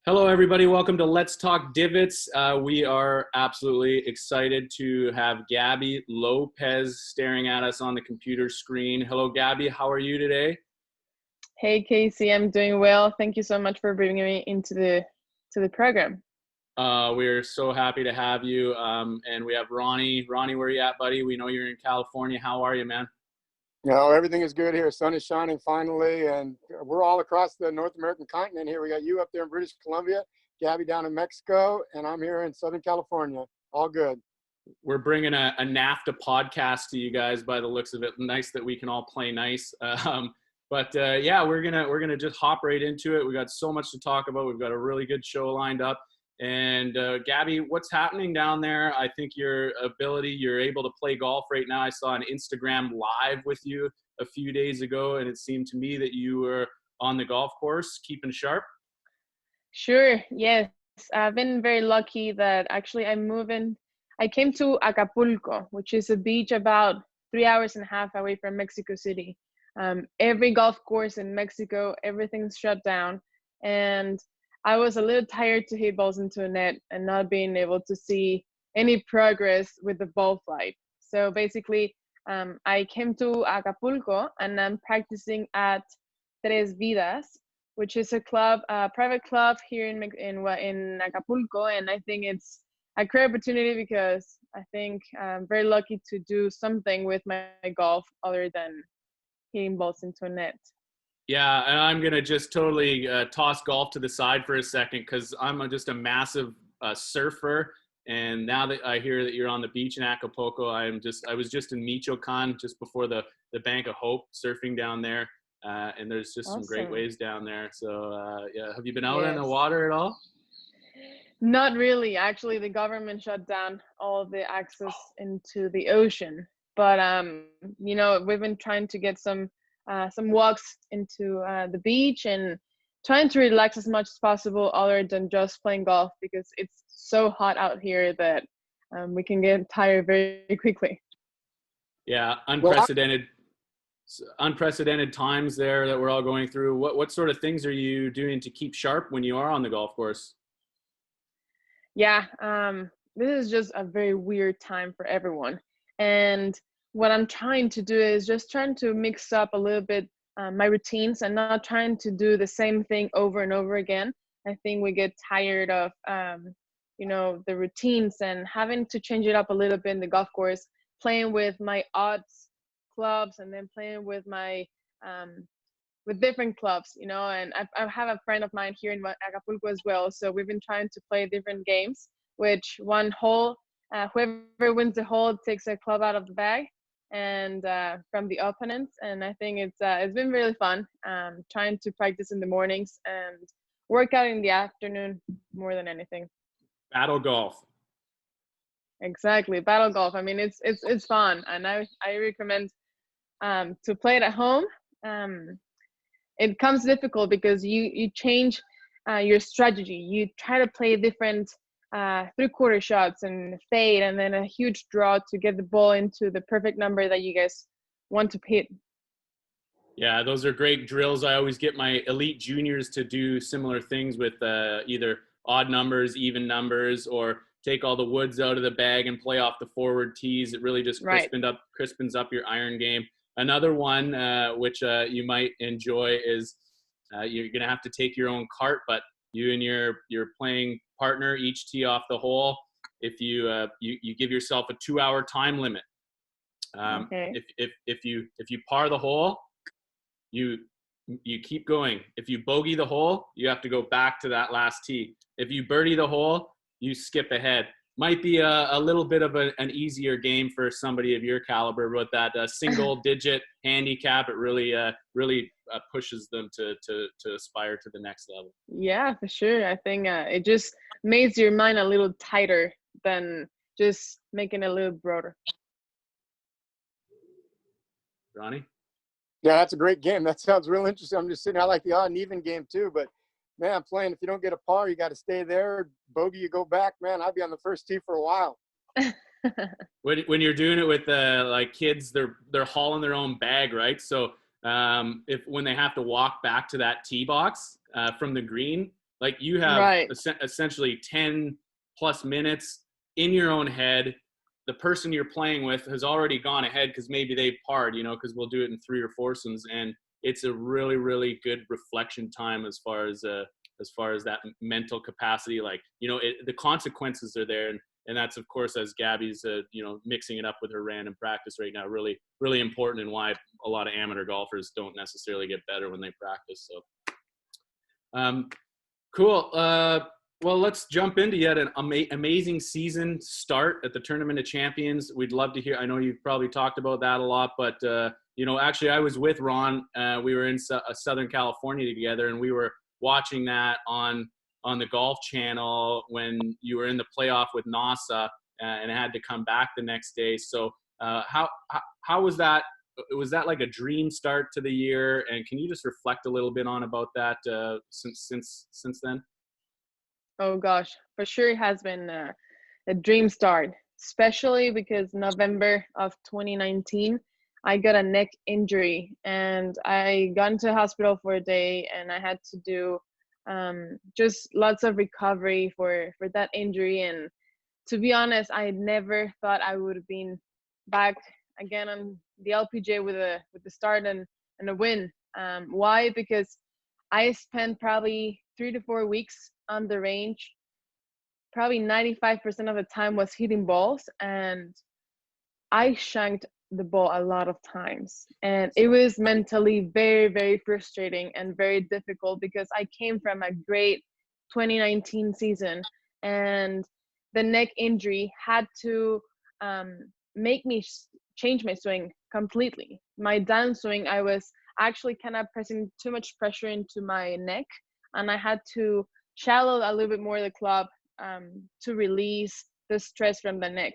Hello, everybody. Welcome to Let's Talk Divots. We are absolutely excited to have Gaby Lopez staring at us on the computer screen. Hello, Gaby. How are you today? Hey Casey, I'm doing well. Thank you so much for bringing me into the program. We're so happy to have you. And we have Ronnie. Ronnie, where are you at, buddy? We know you're in California. How are you, man? No, everything is good here. Sun is shining finally, and we're all across the North American continent here. We got you up there in British Columbia, Gaby down in Mexico, and I'm here in Southern California. All good. We're bringing a NAFTA podcast to you guys by the looks of it. Nice that we can all play nice. Yeah, we're gonna just hop right into it. We got so much to talk about. We've got a really good show lined up. And Gaby, what's happening down there? I think you're able to play golf right now. I saw an Instagram live with you a few days ago, and it seemed to me that you were on the golf course, keeping sharp. Sure, yes. I've been very lucky that actually I came to Acapulco, which is a beach about 3 hours and a half away from Mexico City. Every golf course in Mexico, everything's shut down. And I was a little tired to hit balls into a net and not being able to see any progress with the ball flight. So basically, I came to Acapulco and I'm practicing at Tres Vidas, which is a club, a private club here in Acapulco. And I think it's a great opportunity because I think I'm very lucky to do something with my golf other than hitting balls into a net. Yeah, and I'm going to just totally toss golf to the side for a second because just a massive surfer. And now that I hear that you're on the beach in Acapulco, I was just in Michoacan just before the Bank of Hope surfing down there. And there's just some great Awesome. waves down there. So, yeah, have you been out in the Yes. water at all? Not really. Actually, the government shut down all the access into the ocean. But we've been trying to get some walks into the beach and trying to relax as much as possible other than just playing golf because it's so hot out here that we can get tired very quickly. Yeah, Well, unprecedented times there that we're all going through. What sort of things are you doing to keep sharp when you are on the golf course? Yeah, this is just a very weird time for everyone. And what I'm trying to do is just trying to mix up a little bit my routines and not trying to do the same thing over and over again. I think we get tired of, the routines and having to change it up a little bit in the golf course, playing with my odds clubs and then playing with my with different clubs, and I have a friend of mine here in Acapulco as well. So we've been trying to play different games, which one hole, whoever wins the hole takes a club out of the bag and from the opponents. And I think it's been really fun trying to practice in the mornings and work out in the afternoon more than anything. Battle golf. Exactly, battle golf. I mean, it's fun, and I recommend to play it at home. It comes difficult because you change your strategy. You try to play different three-quarter shots and fade and then a huge draw to get the ball into the perfect number that you guys want to hit. Yeah, those are great drills. I always get my elite juniors to do similar things with either odd numbers, even numbers, or take all the woods out of the bag and play off the forward tees. It really just Right. crispens up your iron game. Another one which you might enjoy is you're going to have to take your own cart, but you and your playing partner each tee off the hole. If you give yourself a 2-hour time limit. Okay. If you par the hole, you keep going. If you bogey the hole, you have to go back to that last tee. If you birdie the hole, you skip ahead. Might be a little bit of an easier game for somebody of your caliber, but that single-digit handicap, it really pushes them to aspire to the next level. Yeah, for sure. I think it just makes your mind a little tighter than just making it a little broader. Ronnie? yeah, that's a great game. That sounds real interesting. I'm just sitting. I like the odd and even game too, but man, I'm playing. If you don't get a par, you got to stay there. Bogey, you go back. Man, I'd be on the first tee for a while. When you're doing it with like kids, they're hauling their own bag, right? So when they have to walk back to that tee box from the green, Like you have Right. essentially 10 plus minutes in your own head. The person you're playing with has already gone ahead because maybe they've parred, because we'll do it in 3 or 4somes, and it's a really, really good reflection time as far as that mental capacity. Like, the consequences are there, and that's, of course, as Gabby's mixing it up with her random practice right now, really, really important, and why a lot of amateur golfers don't necessarily get better when they practice. So cool. Well, let's jump into yet an amazing season start at the Tournament of Champions. We'd love to hear. I know you've probably talked about that a lot, but actually, I was with Ron. We were in Southern California together, and we were watching that on the Golf Channel when you were in the playoff with NASA, and had to come back the next day. So, how was that? Was that like a dream start to the year? And can you just reflect a little bit on about that since then? Oh gosh, for sure it has been a dream start, especially because November of 2019, I got a neck injury and I got into hospital for a day, and I had to do just lots of recovery for that injury. And to be honest, I never thought I would have been back again on the LPGA with the start and a win. Why? Because I spent probably 3 to 4 weeks on the range. Probably 95% of the time was hitting balls, and I shanked the ball a lot of times. And it was mentally very, very frustrating and very difficult because I came from a great 2019 season, and the neck injury had to make me change my swing completely. My downswing, I was actually kind of pressing too much pressure into my neck, and I had to shallow a little bit more the club to release the stress from the neck.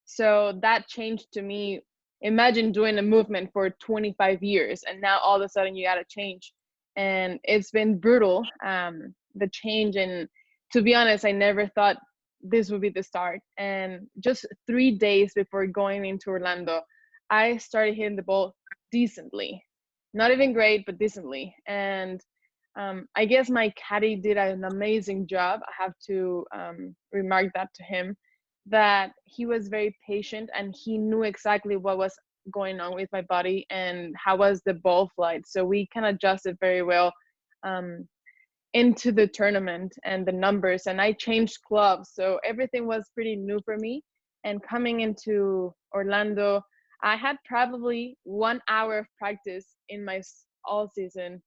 So that changed to me. Imagine doing a movement for 25 years and now all of a sudden you got to change. And it's been brutal, the change. And to be honest, I never thought this would be the start. And just 3 days before going into Orlando, I started hitting the ball decently. Not even great, but decently. And I guess my caddy did an amazing job. I have to remark that to him, that he was very patient and he knew exactly what was going on with my body and how was the ball flight. So we can adjust it very well into the tournament and the numbers. And I changed clubs, so everything was pretty new for me. And coming into Orlando, I had probably 1 hour of practice in my all season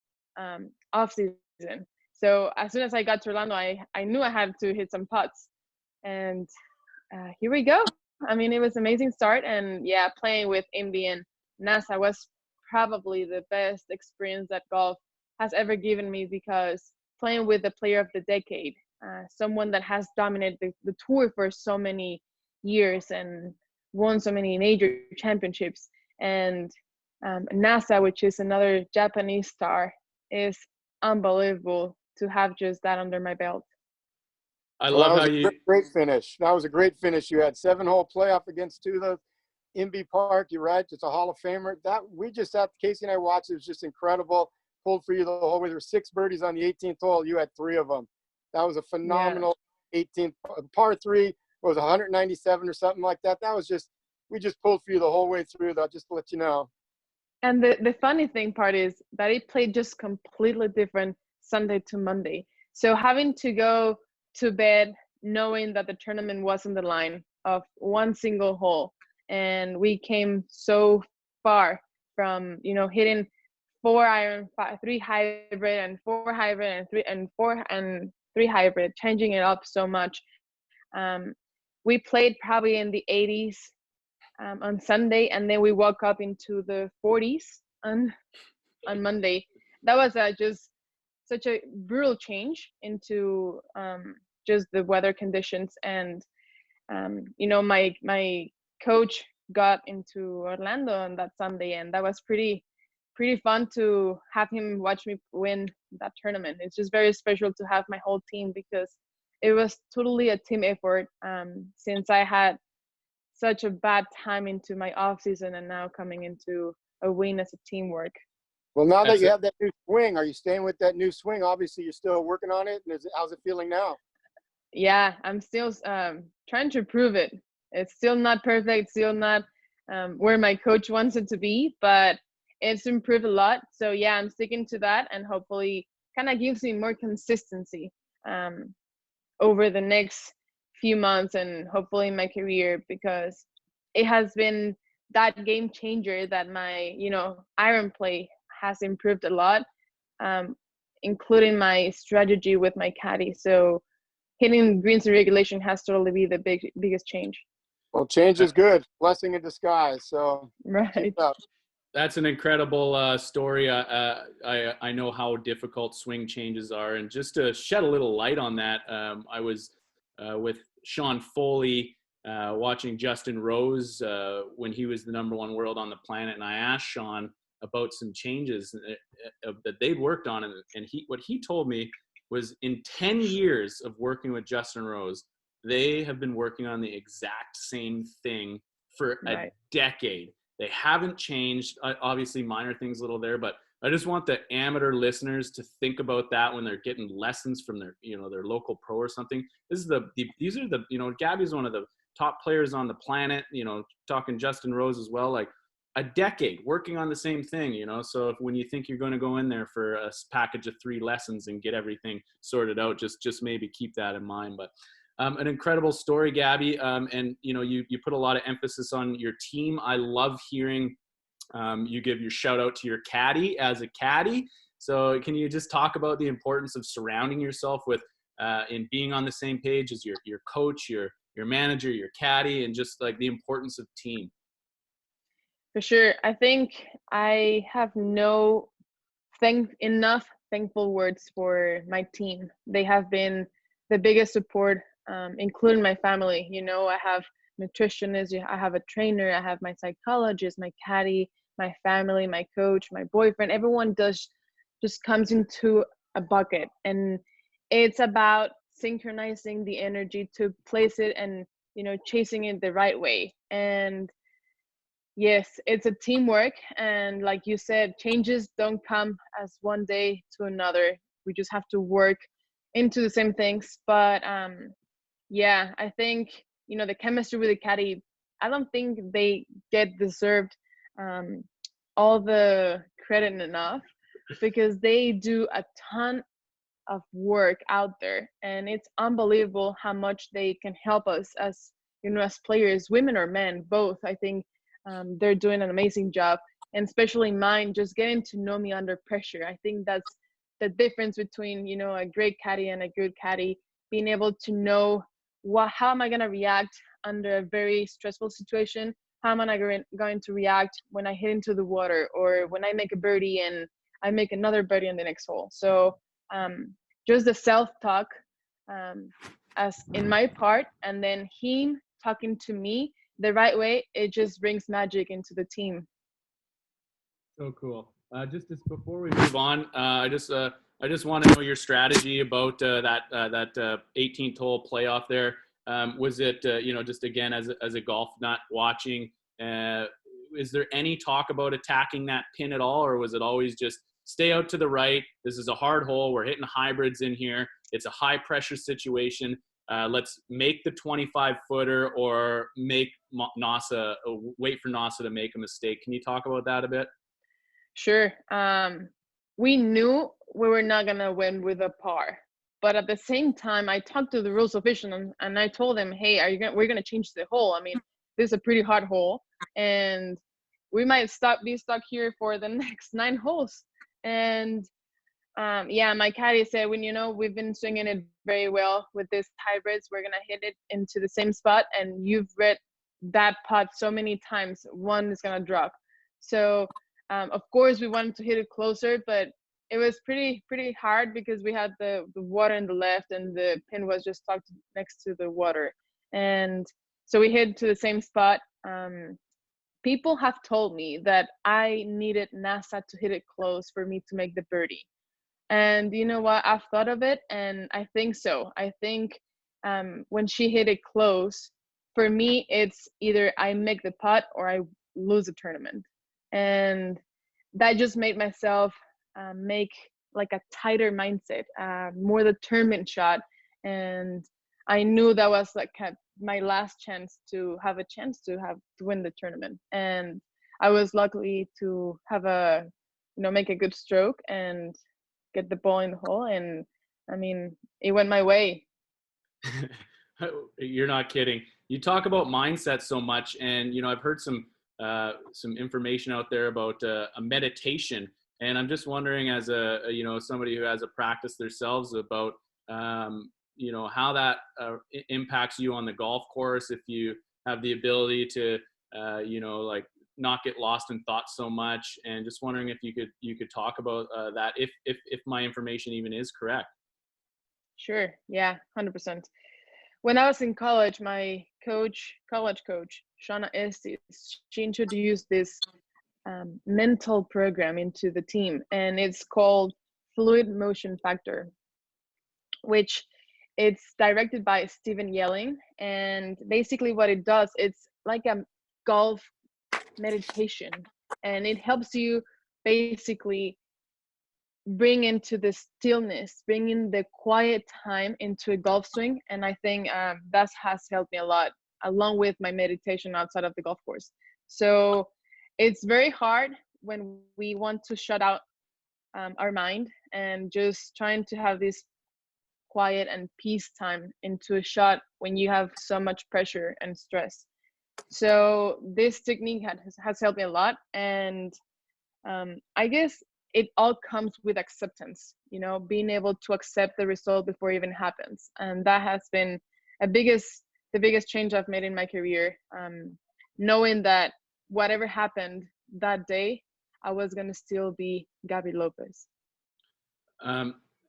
off season. So as soon as I got to Orlando, I knew I had to hit some putts, and here we go. I mean, it was an amazing start, and yeah, playing with Indy and NASA was probably the best experience that golf has ever given me, because playing with the player of the decade, someone that has dominated the tour for so many years and won so many major championships, and NASA, which is another Japanese star, is unbelievable to have just that under my belt. I love how you. Great finish. That was a great finish. You had 7-hole playoff against Tula, Inby Park. You're right. It's a Hall of Famer. That we just had, Casey and I watched. It was just incredible. Pulled for you the whole way. There were 6 birdies on the 18th hole. You had 3 of them. That was a phenomenal 18th par 3. Was 197 or something like that. That was just, we just pulled for you the whole way through. That just to let you know. And the funny thing part is that it played just completely different Sunday to Monday. So having to go to bed knowing that the tournament was on the line of one single hole, and we came so far from hitting 4 iron, 3 hybrid, and 4 hybrid, and 3 and 4 and 3 hybrid, changing it up so much. We played probably in the 80s on Sunday, and then we woke up into the 40s on Monday. That was just such a brutal change into just the weather conditions. And my coach got into Orlando on that Sunday, and that was pretty fun to have him watch me win that tournament. It's just very special to have my whole team, because it was totally a team effort, since I had such a bad time into my off season, and now coming into a win as a teamwork. Well, now that That's you it. have that new swing, are you staying with that new swing? Obviously, you're still working on it. And how's it feeling now? Yeah, I'm still trying to improve it. It's still not perfect, still not where my coach wants it to be, but it's improved a lot. So yeah, I'm sticking to that, and hopefully kind of gives me more consistency um, over the next few months and hopefully in my career, because it has been that game changer that my, iron play has improved a lot, um, including my strategy with my caddy. So hitting greens in regulation has totally be the biggest change. Well, change is good. Blessing in disguise. So keep Right. it up. That's an incredible story. I know how difficult swing changes are, and just to shed a little light on that, I was with Sean Foley watching Justin Rose when he was the #1 world on the planet, and I asked Sean about some changes that they'd worked on, and what he told me was in 10 years of working with Justin Rose, they have been working on the exact same thing for a Right. decade. They haven't changed. Obviously, minor things a little there, but I just want the amateur listeners to think about that when they're getting lessons from their local pro or something. These are Gaby's one of the top players on the planet. Talking Justin Rose as well, like a decade working on the same thing. So when you think you're going to go in there for a package of 3 lessons and get everything sorted out, just maybe keep that in mind. But an incredible story, Gaby. And you put a lot of emphasis on your team. I love hearing you give your shout out to your caddy as a caddy. So can you just talk about the importance of surrounding yourself with and being on the same page as your coach, your manager, your caddy, and just like the importance of team? For sure. I think I have enough thankful words for my team. They have been the biggest support, including my family. I have nutritionists, I have a trainer, I have my psychologist, my caddy, my family, my coach, my boyfriend. Everyone just comes into a bucket, and it's about synchronizing the energy to place it and chasing it the right way. And yes, it's a teamwork, and like you said, changes don't come as one day to another. We just have to work into the same things. But yeah, I think the chemistry with the caddy, I don't think they get deserved um, all the credit enough, because they do a ton of work out there, and it's unbelievable how much they can help us as as players, women or men both. I think they're doing an amazing job, and especially mine, just getting to know me under pressure. I think that's the difference between a great caddy and a good caddy, being able to know how am I going to react under a very stressful situation. How am I going to react when I hit into the water, or when I make a birdie and I make another birdie in the next hole. So just the self-talk as in my part, and then him talking to me the right way, it just brings magic into the team. So cool. Just before we move on, I just want to know your strategy about that 18th hole playoff there. Was it just again as a golf nut watching? Is there any talk about attacking that pin at all, or was it always just stay out to the right? This is a hard hole. We're hitting hybrids in here. It's a high pressure situation. Let's make the 25-footer or make Nasa wait for Nasa to make a mistake. Can you talk about that a bit? Sure. We knew we were not gonna win with a par, but at the same time, I talked to the rules official and I told them, "Hey, we're gonna change the hole. I mean, this is a pretty hard hole, and we might be stuck here for the next 9 holes." And yeah, my caddy said, "When we've been swinging it very well with these hybrids, we're gonna hit it into the same spot, and you've read that putt so many times, one is gonna drop." So of course we wanted to hit it closer, but it was pretty hard because we had the water in the left and the pin was just tucked next to the water. And so we hit to the same spot. People have told me that I needed NASA to hit it close for me to make the birdie. And you know what? I've thought of it, and I think so. I think when she hit it close, for me, it's either I make the putt or I lose the tournament. And that just made myself make like a tighter mindset, more determined shot. And I knew that was like my last chance to have a chance to win the tournament. And I was lucky to have make a good stroke and get the ball in the hole. And I mean, it went my way. You're not kidding. You talk about mindset so much, and I've heard some information out there about a meditation, and I'm just wondering, as somebody who has a practice themselves, about how that impacts you on the golf course. If you have the ability to like not get lost in thought so much, and just wondering if you could talk about that, if my information even is correct. Sure. Yeah, 100%. When I was in college, my college coach, Shauna Estes, she introduced this mental program into the team, and it's called Fluid Motion Factor, which it's directed by Stephen Yelling. And basically what it does, it's like a golf meditation, and it helps you basically bring into the stillness, bring in the quiet time into a golf swing. And I think that has helped me a lot, along with my meditation outside of the golf course. So it's very hard when we want to shut out our mind and just trying to have this quiet and peace time into a shot when you have so much pressure and stress. So this technique has helped me a lot. And I guess it all comes with acceptance, being able to accept the result before it even happens. And that has been the biggest change I've made in my career. Knowing that whatever happened that day, I was going to still be Gaby Lopez.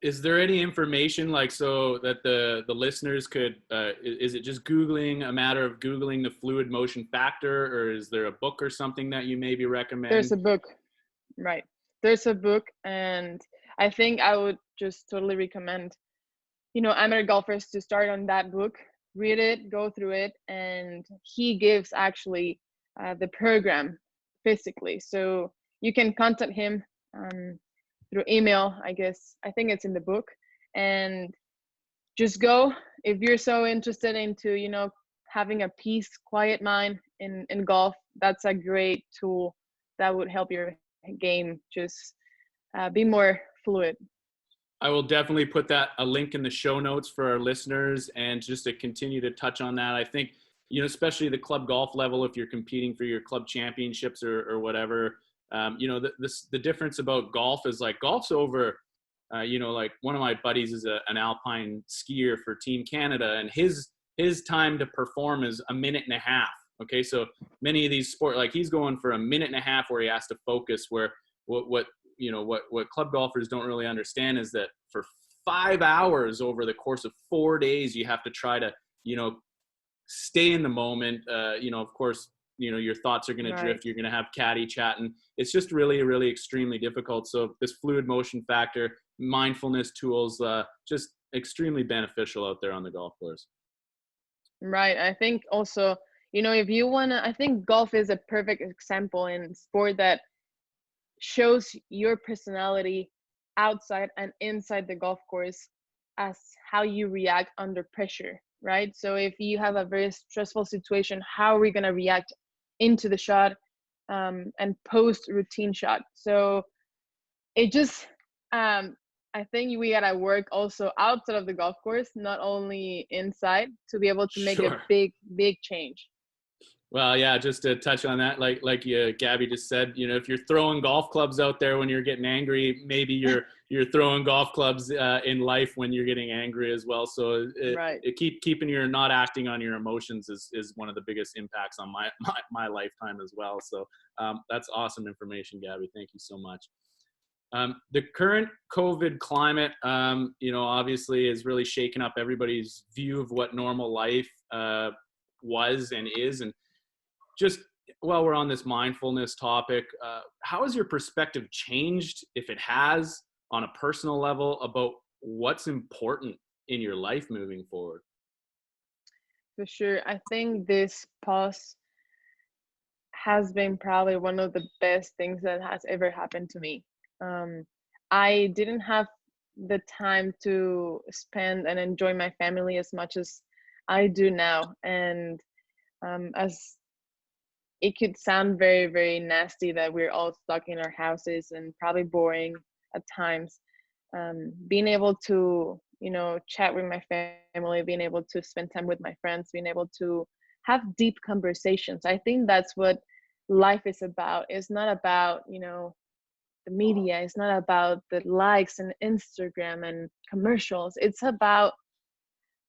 Is there any information so that the listeners could, is it just a matter of Googling the fluid motion factor, or is there a book or something that you maybe recommend? There's a book, right? There's a book, and I think I would just totally recommend, amateur golfers to start on that book, read it, go through it, and he gives actually the program physically. So you can contact him through email, I guess. I think it's in the book. And just go if you're so interested into, having a peace, quiet mind in golf. That's a great tool that would help your game just be more fluid. I will definitely put a link in the show notes for our listeners. And just to continue to touch on that, I think, especially the club golf level, if you're competing for your club championships or whatever, the difference about golf is like golf's over, like one of my buddies is an alpine skier for Team Canada, and his time to perform is a minute and a half. Okay. So many of these sports, like he's going for a minute and a half where he has to focus, where what club golfers don't really understand is that for 5 hours over the course of 4 days, you have to try to, stay in the moment. Of course, your thoughts are going to drift. You're going to have caddy chatting. It's just really, really extremely difficult. So this fluid motion factor, mindfulness tools, just extremely beneficial out there on the golf course. Right. I think also, if you want to, I think golf is a perfect example in sport that shows your personality outside and inside the golf course as how you react under pressure, right? So if you have a very stressful situation, how are we going to react into the shot and post routine shot? So it just I think we gotta work also outside of the golf course, not only inside, to be able to make a big change. Well, yeah, just to touch on that, like Gaby just said, if you're throwing golf clubs out there when you're getting angry, maybe you're throwing golf clubs in life when you're getting angry as well. So keeping your not acting on your emotions is one of the biggest impacts on my lifetime as well. So that's awesome information, Gaby. Thank you so much. The current COVID climate, obviously is really shaking up everybody's view of what normal life was and is. And just while we're on this mindfulness topic, how has your perspective changed, if it has, on a personal level, about what's important in your life moving forward? For sure. I think this pause has been probably one of the best things that has ever happened to me. I didn't have the time to spend and enjoy my family as much as I do now. And as it could sound very, very nasty that we're all stuck in our houses and probably boring at times, being able to, chat with my family, being able to spend time with my friends, being able to have deep conversations. I think that's what life is about. It's not about, the media. It's not about the likes and Instagram and commercials. It's about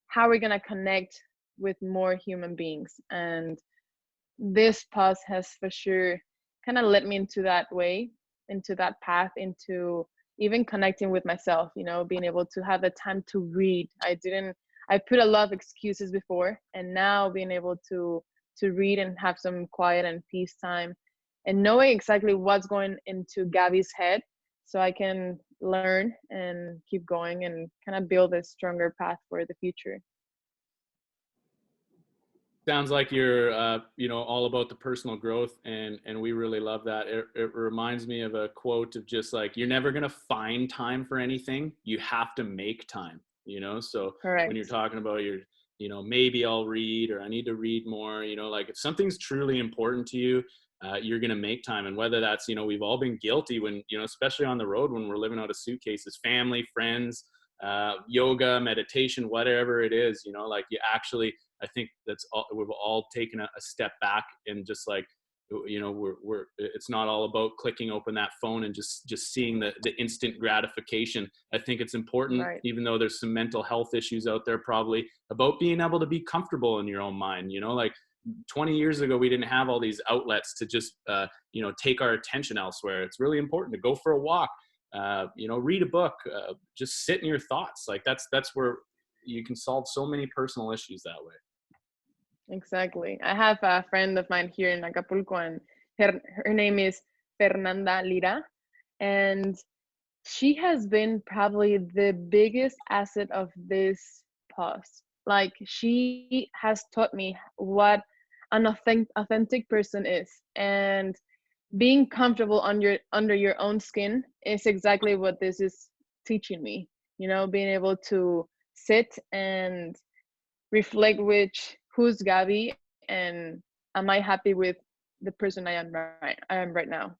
how we're going to connect with more human beings. And this pause has for sure kind of led me into that way, into that path, into even connecting with myself, being able to have the time to read. I put a lot of excuses before, and now being able to read and have some quiet and peace time, and knowing exactly what's going into Gaby's head, so I can learn and keep going and kind of build a stronger path for the future. Sounds like you're all about the personal growth, and we really love that. It reminds me of a quote of just like, you're never going to find time for anything, you have to make time. So Correct. when you're talking about maybe I'll read, or I need to read more, like if something's truly important to you, you're going to make time. And whether that's, we've all been guilty when, especially on the road, when we're living out of suitcases, family, friends, yoga, meditation, whatever it is, like you actually, I think that's all, we've all taken a step back, and just like, it's not all about clicking open that phone and just seeing the instant gratification. I think it's important, Right. even though there's some mental health issues out there, probably, about being able to be comfortable in your own mind. Like 20 years ago, we didn't have all these outlets to just, take our attention elsewhere. It's really important to go for a walk, read a book, just sit in your thoughts. Like that's where you can solve so many personal issues that way. Exactly. I have a friend of mine here in Acapulco, and her name is Fernanda Lira, and she has been probably the biggest asset of this pause. Like, she has taught me what an authentic person is, and being comfortable under your own skin is exactly what this is teaching me. Being able to sit and reflect who's Gaby, and am I happy with the person I am right now.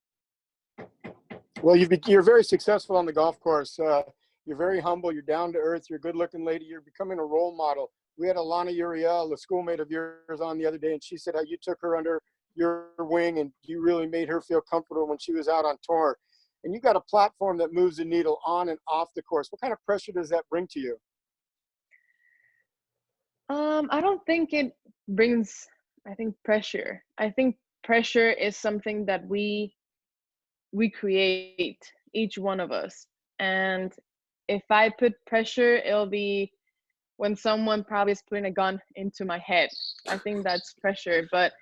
Well, you're very successful on the golf course. You're very humble. You're down to earth. You're a good-looking lady. You're becoming a role model. We had Alana Uriel, a schoolmate of yours, on the other day, and she said how you took her under your wing and you really made her feel comfortable when she was out on tour. And you got a platform that moves the needle on and off the course. What kind of pressure does that bring to you? I don't think it brings, I think, pressure. I think pressure is something that we create, each one of us. And if I put pressure, it'll be when someone probably is putting a gun into my head. I think that's pressure. But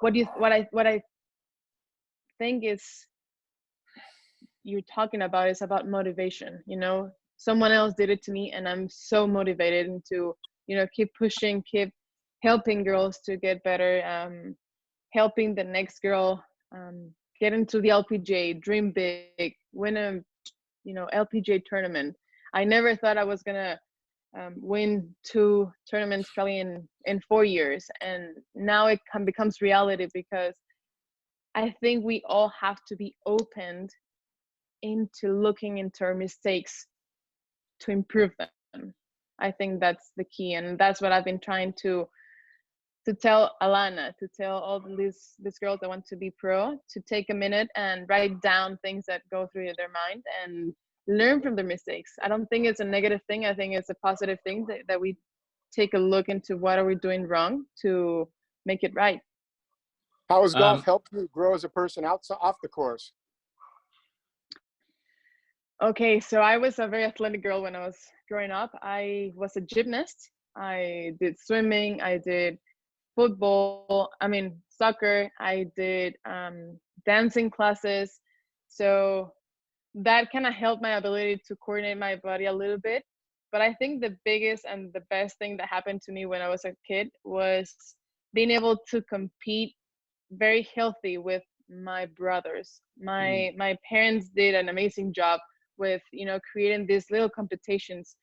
what I think is you're talking about is about motivation. Someone else did it to me, and I'm so motivated to keep pushing, keep helping girls to get better, helping the next girl get into the LPGA, dream big, win a LPGA tournament. I never thought I was gonna win 2 tournaments probably in 4 years, and now it becomes reality, because I think we all have to be opened into looking into our mistakes to improve them. I think that's the key, and that's what I've been trying to tell Alana, to tell all these girls that want to be pro, to take a minute and write down things that go through their mind and learn from their mistakes. I don't think it's a negative thing. I think it's a positive thing that we take a look into what are we doing wrong to make it right. How has golf helped you grow as a person off the course? Okay, so I was a very athletic girl when I was growing up. I was a gymnast. I did swimming. I did football. Soccer. I did dancing classes. So that kind of helped my ability to coordinate my body a little bit. But I think the biggest and the best thing that happened to me when I was a kid was being able to compete very healthy with my brothers. Mm. My parents did an amazing job with, you know, creating these little competitions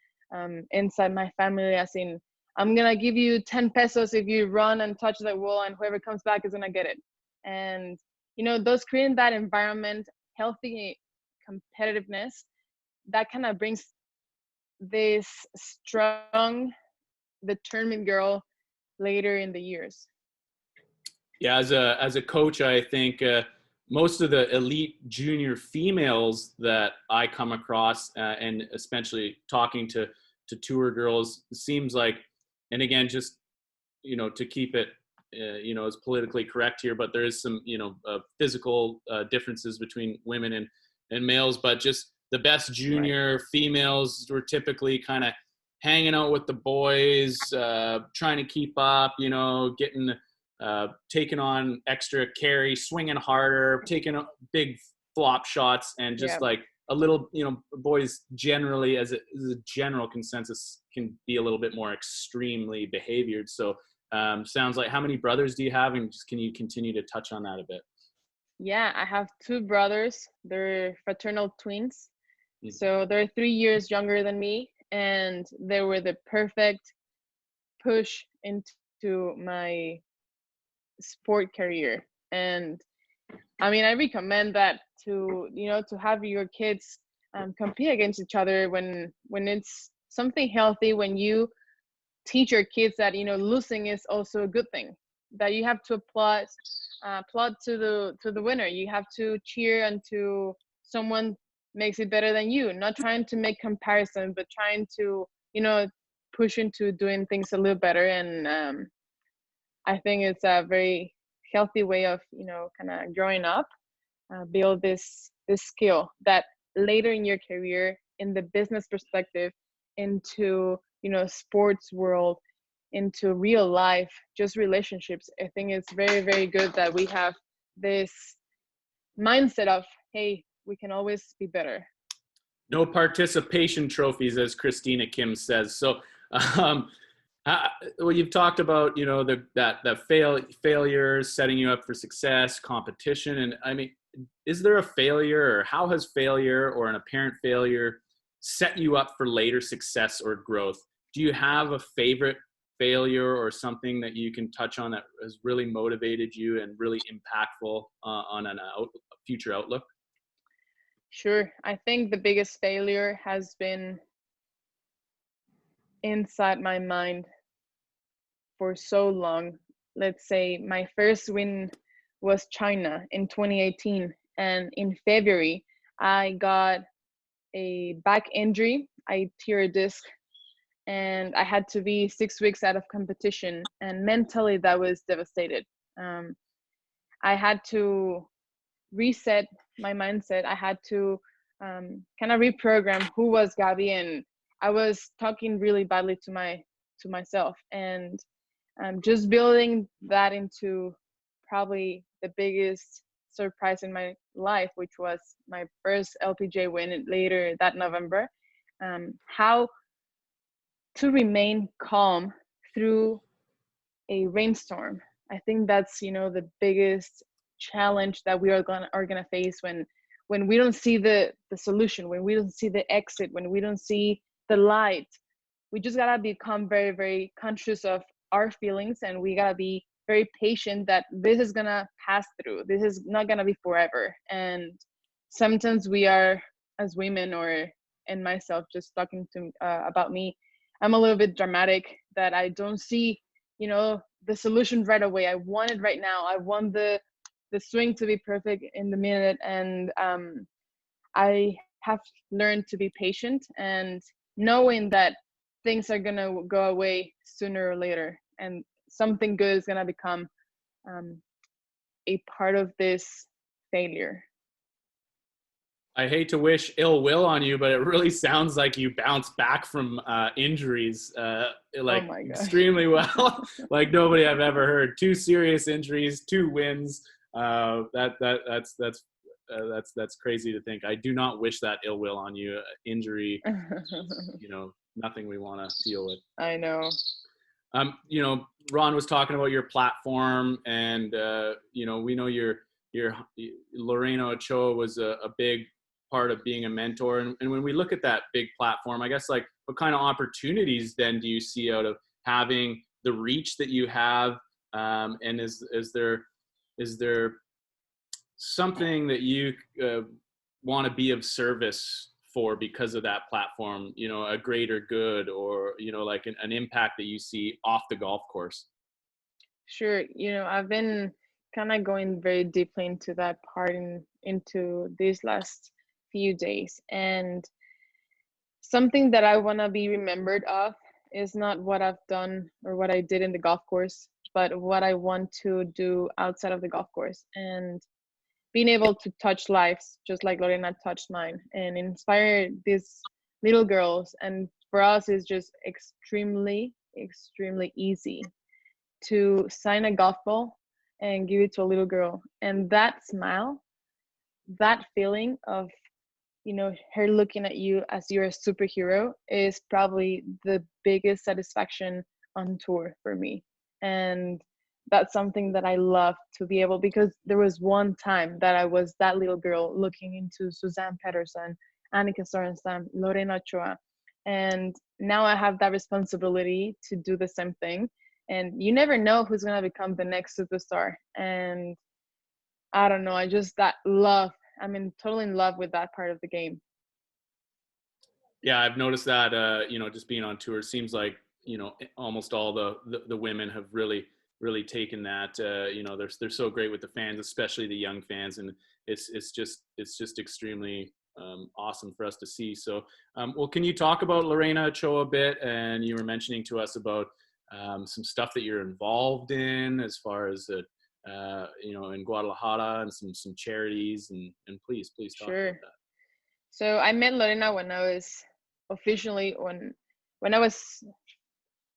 inside my family, as in, I'm gonna give you 10 pesos if you run and touch the wall, and whoever comes back is gonna get it. And, you know, those creating that environment, healthy competitiveness, that kind of brings this strong, determined girl later in the years. Yeah, as a coach, I think most of the elite junior females that I come across, and especially talking to tour girls, seems like, and again, just to keep it as politically correct here, but there is some physical differences between women and males, but just the best Right. junior females were typically kind of hanging out with the boys, trying to keep up, getting taking on extra carry, swinging harder, taking big flop shots, and just Yeah. like a little, boys generally, as a general consensus, can be a little bit more extremely behaviored. So sounds like, how many brothers do you have, and just can you continue to touch on that a bit? Yeah, I have two brothers. They're fraternal twins. Mm. So they're 3 years younger than me, and they were the perfect push into my sport career. And I mean, I recommend that to, to have your kids compete against each other when it's something healthy, when you teach your kids that, losing is also a good thing, that you have to applaud to the winner. You have to cheer until someone makes it better than you, not trying to make comparison, but trying to, push into doing things a little better. And I think it's a very healthy way of, kind of growing up, build this skill that later in your career, in the business perspective, into, sports world, into real life, just relationships. I think it's very, very good that we have this mindset of, hey, we can always be better. No participation trophies, as Christina Kim says. So, um, well, you've talked about, that failures setting you up for success, competition, and I mean, is there a failure, or how has failure or an apparent failure set you up for later success or growth? Do you have a favorite failure or something that you can touch on that has really motivated you and really impactful on a future outlook? Sure. I think the biggest failure has been inside my mind for so long. Let's say my first win was China in 2018, and in February I got a back injury. I tear a disc, and I had to be 6 weeks out of competition, and mentally that was devastated. um, I had to reset my mindset. I had to kind of reprogram who was Gaby, and I was talking really badly to myself, and just building that into probably the biggest surprise in my life, which was my first LPGA win later that November. How to remain calm through a rainstorm. I think that's, the biggest challenge that we are gonna face when we don't see the solution, when we don't see the exit, when we don't see the light. We just gotta become very, very conscious of our feelings, and we gotta be very patient that this is gonna pass through. This is not gonna be forever. And sometimes we are, as women, or and myself, just talking to about me, I'm a little bit dramatic, that I don't see, the solution right away. I want it right now. I want the swing to be perfect in the minute. And I have learned to be patient, and knowing that things are gonna go away sooner or later, and something good is gonna become um, a part of this failure. I hate to wish ill will on you, but it really sounds like you bounced back from injuries Oh like my gosh. extremely well, like nobody I've ever heard. 2 serious injuries, 2 wins. That's crazy to think. I do not wish that ill will on you. Injury, nothing we want to deal with. I know. You know, Ron was talking about your platform, and you know, we know your Lorena Ochoa was a big part of being a mentor. And when we look at that big platform, I guess, like, what kind of opportunities then do you see out of having the reach that you have? And is there something that you want to be of service for because of that platform, you know, a greater good, or, you know, like an impact that you see off the golf course? Sure. I've been kind of going very deeply into that part into these last few days. And something that I want to be remembered of is not what I've done or what I did in the golf course, but what I want to do outside of the golf course. And being able to touch lives just like Lorena touched mine and inspire these little girls. And for us, it's just extremely, extremely easy to sign a golf ball and give it to a little girl. And that smile, that feeling of, her looking at you as you're a superhero is probably the biggest satisfaction on tour for me. And that's something that I love to be able, because there was one time that I was that little girl looking into Suzanne Pedersen, Annika Sorenstam, Lorena Ochoa. And now I have that responsibility to do the same thing. And you never know who's going to become the next superstar. And I don't know, I just, that love, totally in love with that part of the game. Yeah, I've noticed that, you know, just being on tour, it seems like, you know, almost all the women have really taken that. You know, they're so great with the fans, especially the young fans, and it's just extremely awesome for us to see. So, well, can you talk about Lorena Ochoa a bit? And you were mentioning to us about some stuff that you're involved in as far as you know, in Guadalajara, and some charities, and please talk Sure. about that. So I met Lorena when I was officially when I was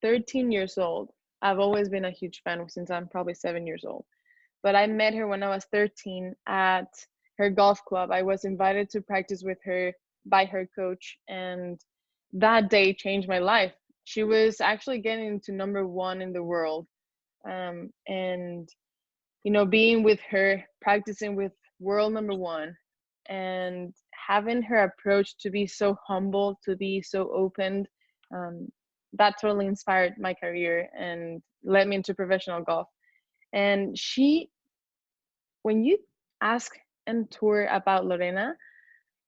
13 years old. I've always been a huge fan since I'm probably 7 years old. But I met her when I was 13 at her golf club. I was invited to practice with her by her coach, and that day changed my life. She was actually getting into number one in the world. And being with her, practicing with world number one, and having her approach to be so humble, to be so open, that totally inspired my career and led me into professional golf. And when you ask and tour about Lorena,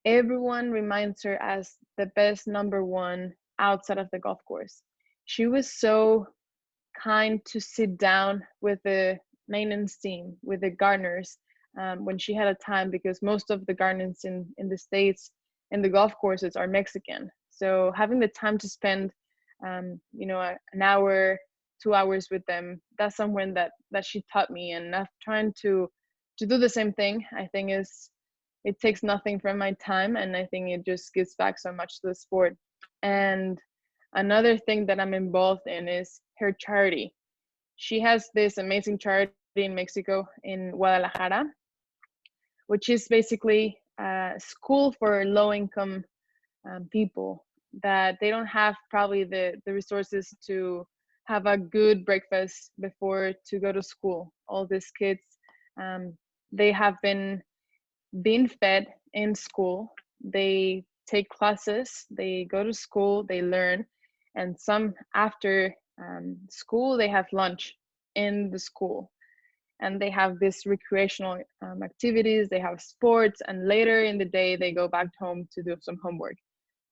everyone reminds her as the best number one outside of the golf course. She was so kind to sit down with the maintenance team, with the gardeners, when she had a time, because most of the gardeners in the States and the golf courses are Mexican. So having the time to spend, an hour, 2 hours with them, that's something that she taught me. And I'm trying to do the same thing. I think it takes nothing from my time, and I think it just gives back so much to the sport. And another thing that I'm involved in is her charity. She has this amazing charity in Mexico, in Guadalajara, which is basically a school for low-income people that they don't have probably the resources to have a good breakfast before to go to school. All these kids, they have been being fed in school. They take classes, they go to school, they learn, and some after school they have lunch in the school, and they have this recreational activities, they have sports, and later in the day they go back home to do some homework.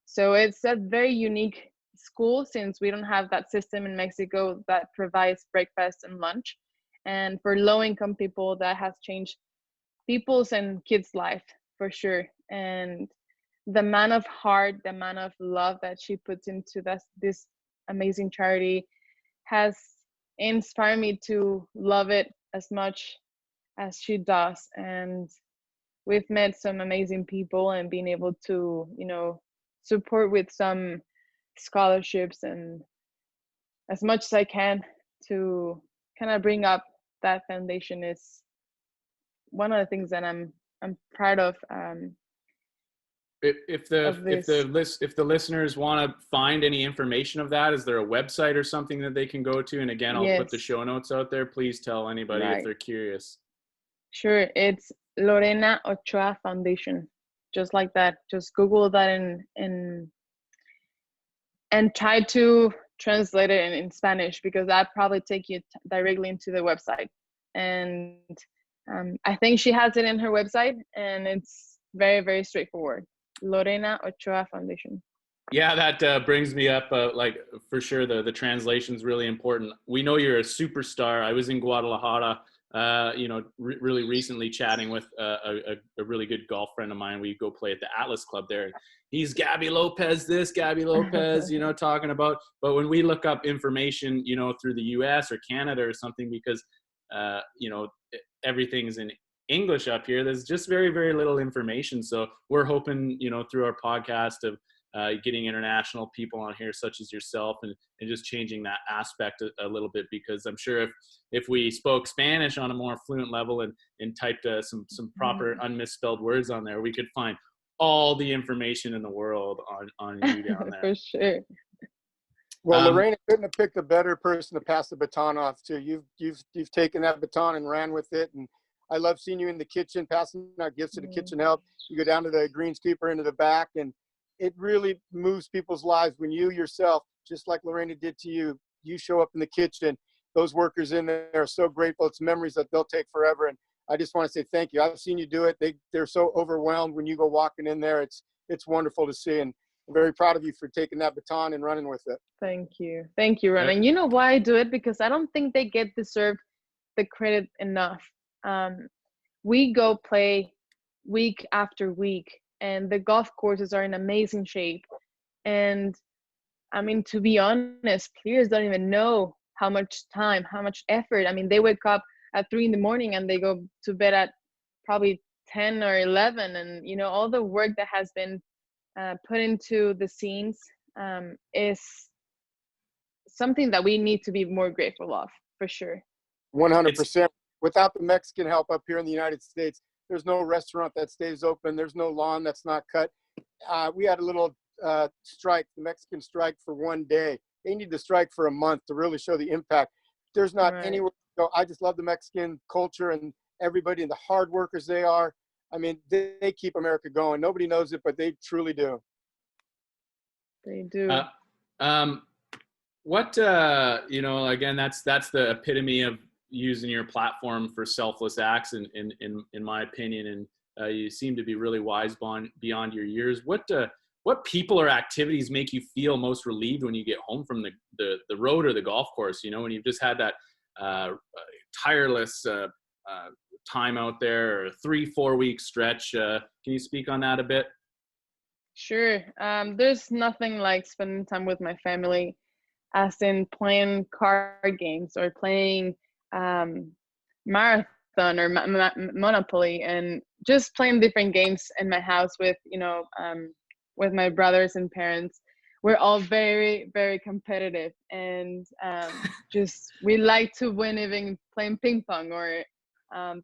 So it's a very unique school, since we don't have that system in Mexico that provides breakfast and lunch. And for low income people, that has changed people's and kids' life for sure. And the amount of heart, the amount of love that she puts into this amazing charity has inspired me to love it as much as she does. And we've met some amazing people, and being able to, support with some scholarships and as much as I can to kind of bring up that foundation is one of the things that I'm proud of. If the listeners want to find any information of that, is there a website or something that they can go to? And again, I'll put the show notes out there. Please tell anybody if they're curious. Sure. It's Lorena Ochoa Foundation. Just like that. Just Google that and try to translate it in Spanish, because that probably take you directly into the website. And I think she has it in her website, and it's very, very straightforward. Lorena Ochoa Foundation. Yeah, that brings me up, like, for sure, the translation's really important. We know you're a superstar. I was in Guadalajara, really recently chatting with a really good golf friend of mine. We go play at the Atlas Club there. He's Gaby Lopez, Gaby Lopez, talking about. But when we look up information, through the US or Canada or something, because, everything's in English up here, there's just very, very little information. So we're hoping, through our podcast of getting international people on here, such as yourself, and just changing that aspect a little bit, because I'm sure if we spoke Spanish on a more fluent level and typed some proper unmisspelled words on there, we could find all the information in the world on you down there. For sure. Well, Lorena couldn't have picked a better person to pass the baton off to. You've taken that baton and ran with it, and I love seeing you in the kitchen passing out gifts to the kitchen help. You go down to the greenskeeper into the back, and it really moves people's lives when you yourself, just like Lorena did to you, you show up in the kitchen. Those workers in there are so grateful. It's memories that they'll take forever. And I just want to say thank you. I've seen you do it. They're so overwhelmed when you go walking in there. It's wonderful to see. And I'm very proud of you for taking that baton and running with it. Thank you. Thank you, Ron. And you know why I do it? Because I don't think they get deserved the credit enough. We go play week after week, and the golf courses are in amazing shape. And I mean, to be honest, players don't even know how much time, how much effort. I mean, they wake up at 3 a.m. and they go to bed at probably 10 or 11. And, all the work that has been put into the scenes is something that we need to be more grateful of, for sure. 100%. Without the Mexican help up here in the United States, there's no restaurant that stays open. There's no lawn that's not cut. We had a little strike, the Mexican strike, for one day. They need to strike for a month to really show the impact. There's not anywhere to go. I just love the Mexican culture and everybody and the hard workers they are. I mean, they keep America going. Nobody knows it, but they truly do. They do. Again, that's the epitome of using your platform for selfless acts, in my opinion. And you seem to be really wise beyond your years. What people or activities make you feel most relieved when you get home from the road or the golf course? When you've just had that tireless time out there, or a 3-4 week stretch. Can you speak on that a bit? Sure. There's nothing like spending time with my family, as in playing card games or playing marathon or Monopoly, and just playing different games in my house with with my brothers and parents. We're all very, very competitive, and just we like to win, even playing ping pong or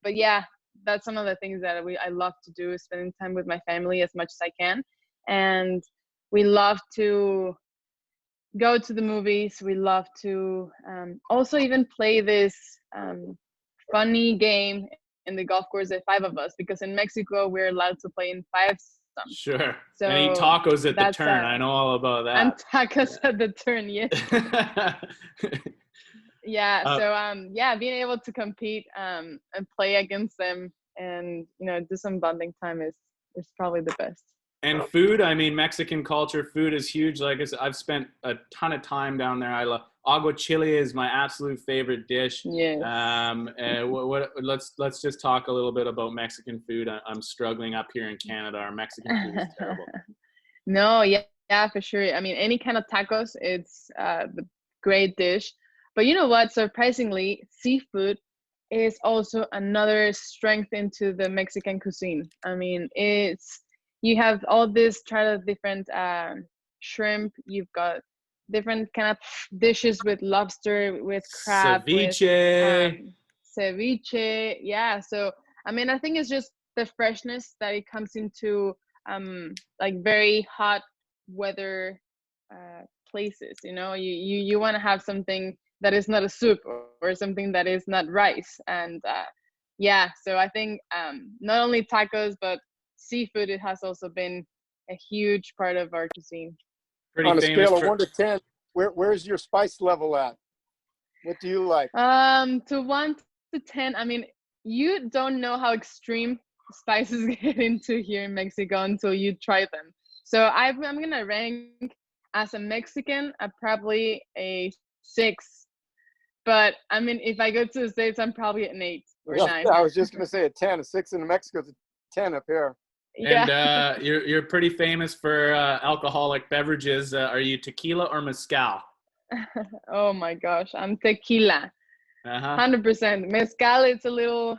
but yeah, that's one of the things that I love to do, is spending time with my family as much as I can. And we love to go to the movies. We love to also even play this funny game in the golf course at 5 of us, because in Mexico we're allowed to play in 5. Sure. So and eat tacos at the turn. I know all about that. And tacos at the turn, yes. Yeah. Being able to compete and play against them and do some bonding time is probably the best. And food, I mean, Mexican culture, food is huge. Like I said, I've spent a ton of time down there. I love aguachile is my absolute favorite dish. Yes. Let's just talk a little bit about Mexican food. I'm struggling up here in Canada. Our Mexican food is terrible. No, yeah, for sure. I mean, any kind of tacos, it's the great dish. But you know what? Surprisingly, seafood is also another strength into the Mexican cuisine. I mean, you have all this different shrimp. You've got different kind of dishes with lobster, with crab, ceviche. With ceviche. Yeah. So, I mean, I think it's just the freshness that it comes into like very hot weather places. You want to have something that is not a soup, or something that is not rice. And yeah, so I think not only tacos, but seafood, it has also been a huge part of our cuisine. Pretty On a famous scale of for 1 to 10, where's your spice level at? What do you like? To 1 to 10, I mean, you don't know how extreme spices get into here in Mexico until you try them. So I'm gonna rank, as a Mexican, probably a 6. But I mean, if I go to the States, I'm probably an 8 or 9. I was just going to say a 10. A 6 in Mexico is a 10 up here. And Yeah. you're pretty famous for alcoholic beverages. Are you tequila or mezcal? Oh my gosh, I'm tequila. Uh-huh. 100%. Mezcal, it's a little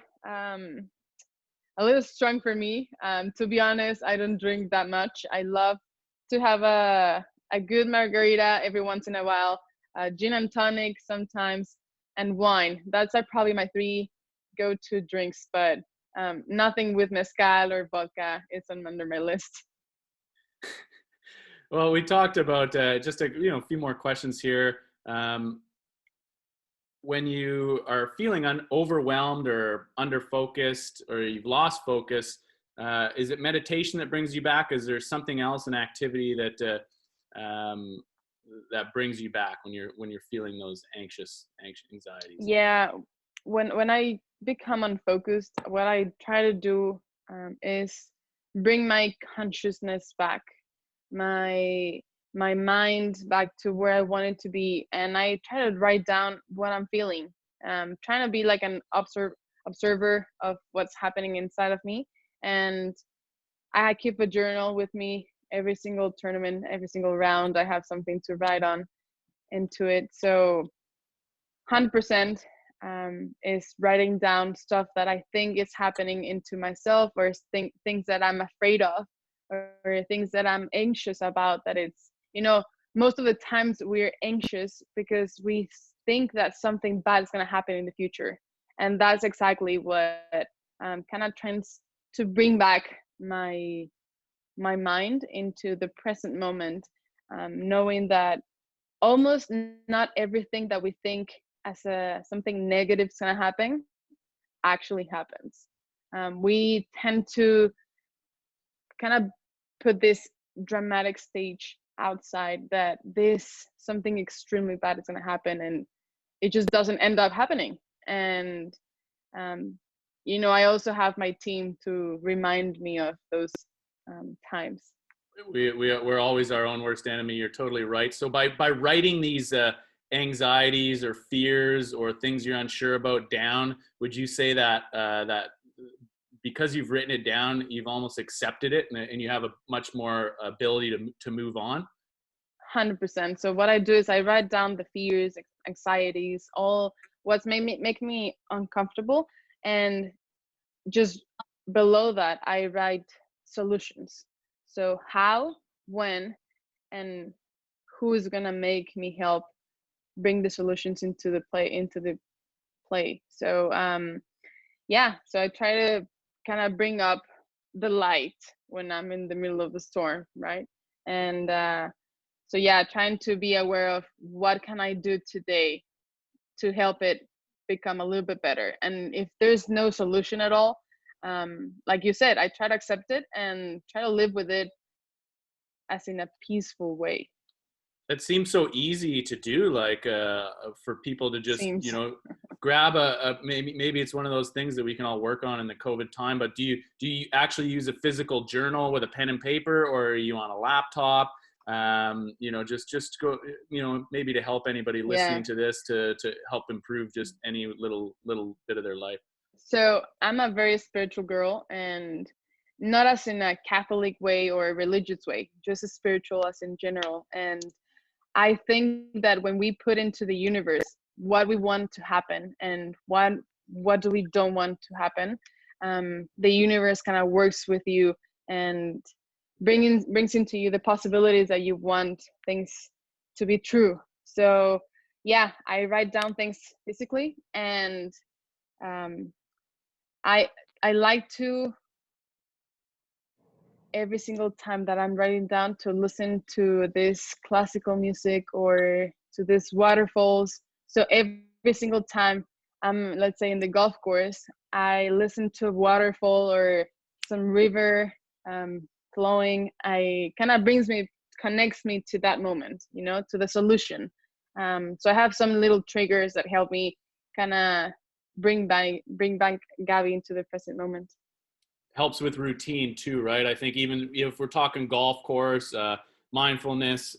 strong for me. To be honest, I don't drink that much. I love to have a good margarita every once in a while, gin and tonic sometimes, and wine. That's probably my 3 go-to drinks, but nothing with mezcal or vodka is under my list. Well, we talked about just a few more questions here. When you are feeling overwhelmed or under focused, or you've lost focus, is it meditation that brings you back? Is there something else, an activity that that brings you back when you're feeling those anxieties? Yeah, when I become unfocused, what I try to do is bring my consciousness back, my my mind back to where I want it to be, and I try to write down what I'm feeling. Trying to be like an observer of what's happening inside of me, and I keep a journal with me every single tournament, every single round. I have something to write on into it. So 100% is writing down stuff that I think is happening into myself, or things that I'm afraid of, or things that I'm anxious about. That it's, most of the times we're anxious because we think that something bad is going to happen in the future. And that's exactly what kind of tends to bring back my mind into the present moment, knowing that almost not everything that we think as something negative is going to happen actually happens. We tend to kind of put this dramatic stage outside that this something extremely bad is going to happen, and it just doesn't end up happening. And I also have my team to remind me of those times. We're always our own worst enemy. You're totally right. So by writing these anxieties or fears or things you're unsure about down, would you say that that because you've written it down, you've almost accepted it, and you have a much more ability to move on? 100%. So what I do is I write down the fears, anxieties, all what's make me uncomfortable, and just below that I write solutions. So how, when, and who is gonna make me help bring the solutions into the play. So yeah, so I try to kind of bring up the light when I'm in the middle of the storm, right? And so yeah, trying to be aware of what can I do today to help it become a little bit better. And if there's no solution at all, like you said, I try to accept it and try to live with it as in a peaceful way. It seems so easy to do, like for people to just Seems. grab maybe it's one of those things that we can all work on in the COVID time. But do you actually use a physical journal with a pen and paper, or are you on a laptop? Just go, maybe to help anybody listening Yeah. to this to help improve just any little bit of their life. So I'm a very spiritual girl, and not as in a Catholic way or a religious way, just as spiritual as in general. And I think that when we put into the universe what we want to happen and what do we don't want to happen, the universe kind of works with you and brings into you the possibilities that you want things to be true. So yeah, I write down things physically, and I like to every single time that I'm writing down to listen to this classical music or to this waterfalls. So every single time I'm, let's say, in the golf course, I listen to a waterfall or some river flowing. I kind of connects me to that moment, you know, to the solution. So I have some little triggers that help me kind of bring back Gaby into the present moment. Helps with routine too, right? I think even if we're talking golf course, mindfulness,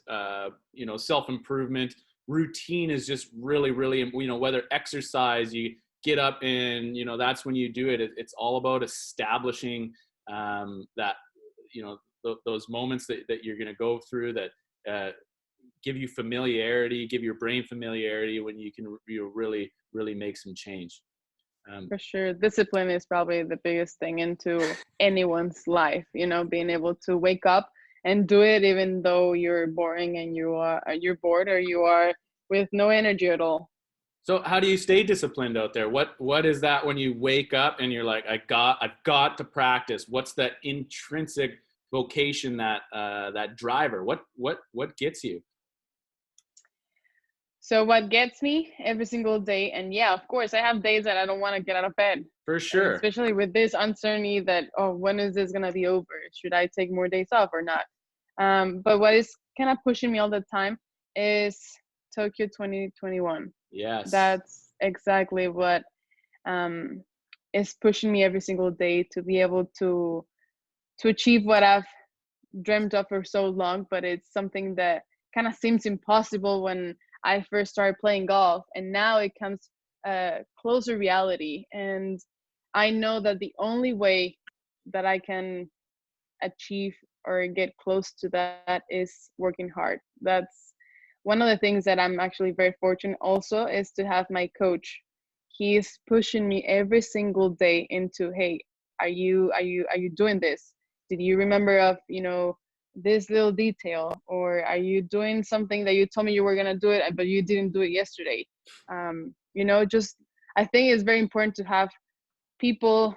self-improvement, routine is just really, really, whether exercise, you get up and, that's when you do it. It's all about establishing that, those moments that you're going to go through that give you familiarity, give your brain familiarity when you can really, really make some change. For sure. Discipline is probably the biggest thing into anyone's life, being able to wake up and do it even though you're boring and you're bored or you are with no energy at all. So how do you stay disciplined out there? What is that when you wake up and you're like, I've got to practice? What's that intrinsic vocation, that driver? What gets you? So what gets me every single day, and yeah, of course, I have days that I don't want to get out of bed. For And sure. especially with this uncertainty that, when is this going to be over? Should I take more days off or not? But what is kind of pushing me all the time is Tokyo 2021. Yes. That's exactly what is pushing me every single day to be able to achieve what I've dreamt of for so long, but it's something that kind of seems impossible when I first started playing golf, and now it comes closer reality. And I know that the only way that I can achieve or get close to that is working hard. That's one of the things that I'm actually very fortunate also is to have my coach. He is pushing me every single day into, hey, are you doing this? Did you remember of, this little detail, or are you doing something that you told me you were going to do it but you didn't do it yesterday? Just I think it's very important to have people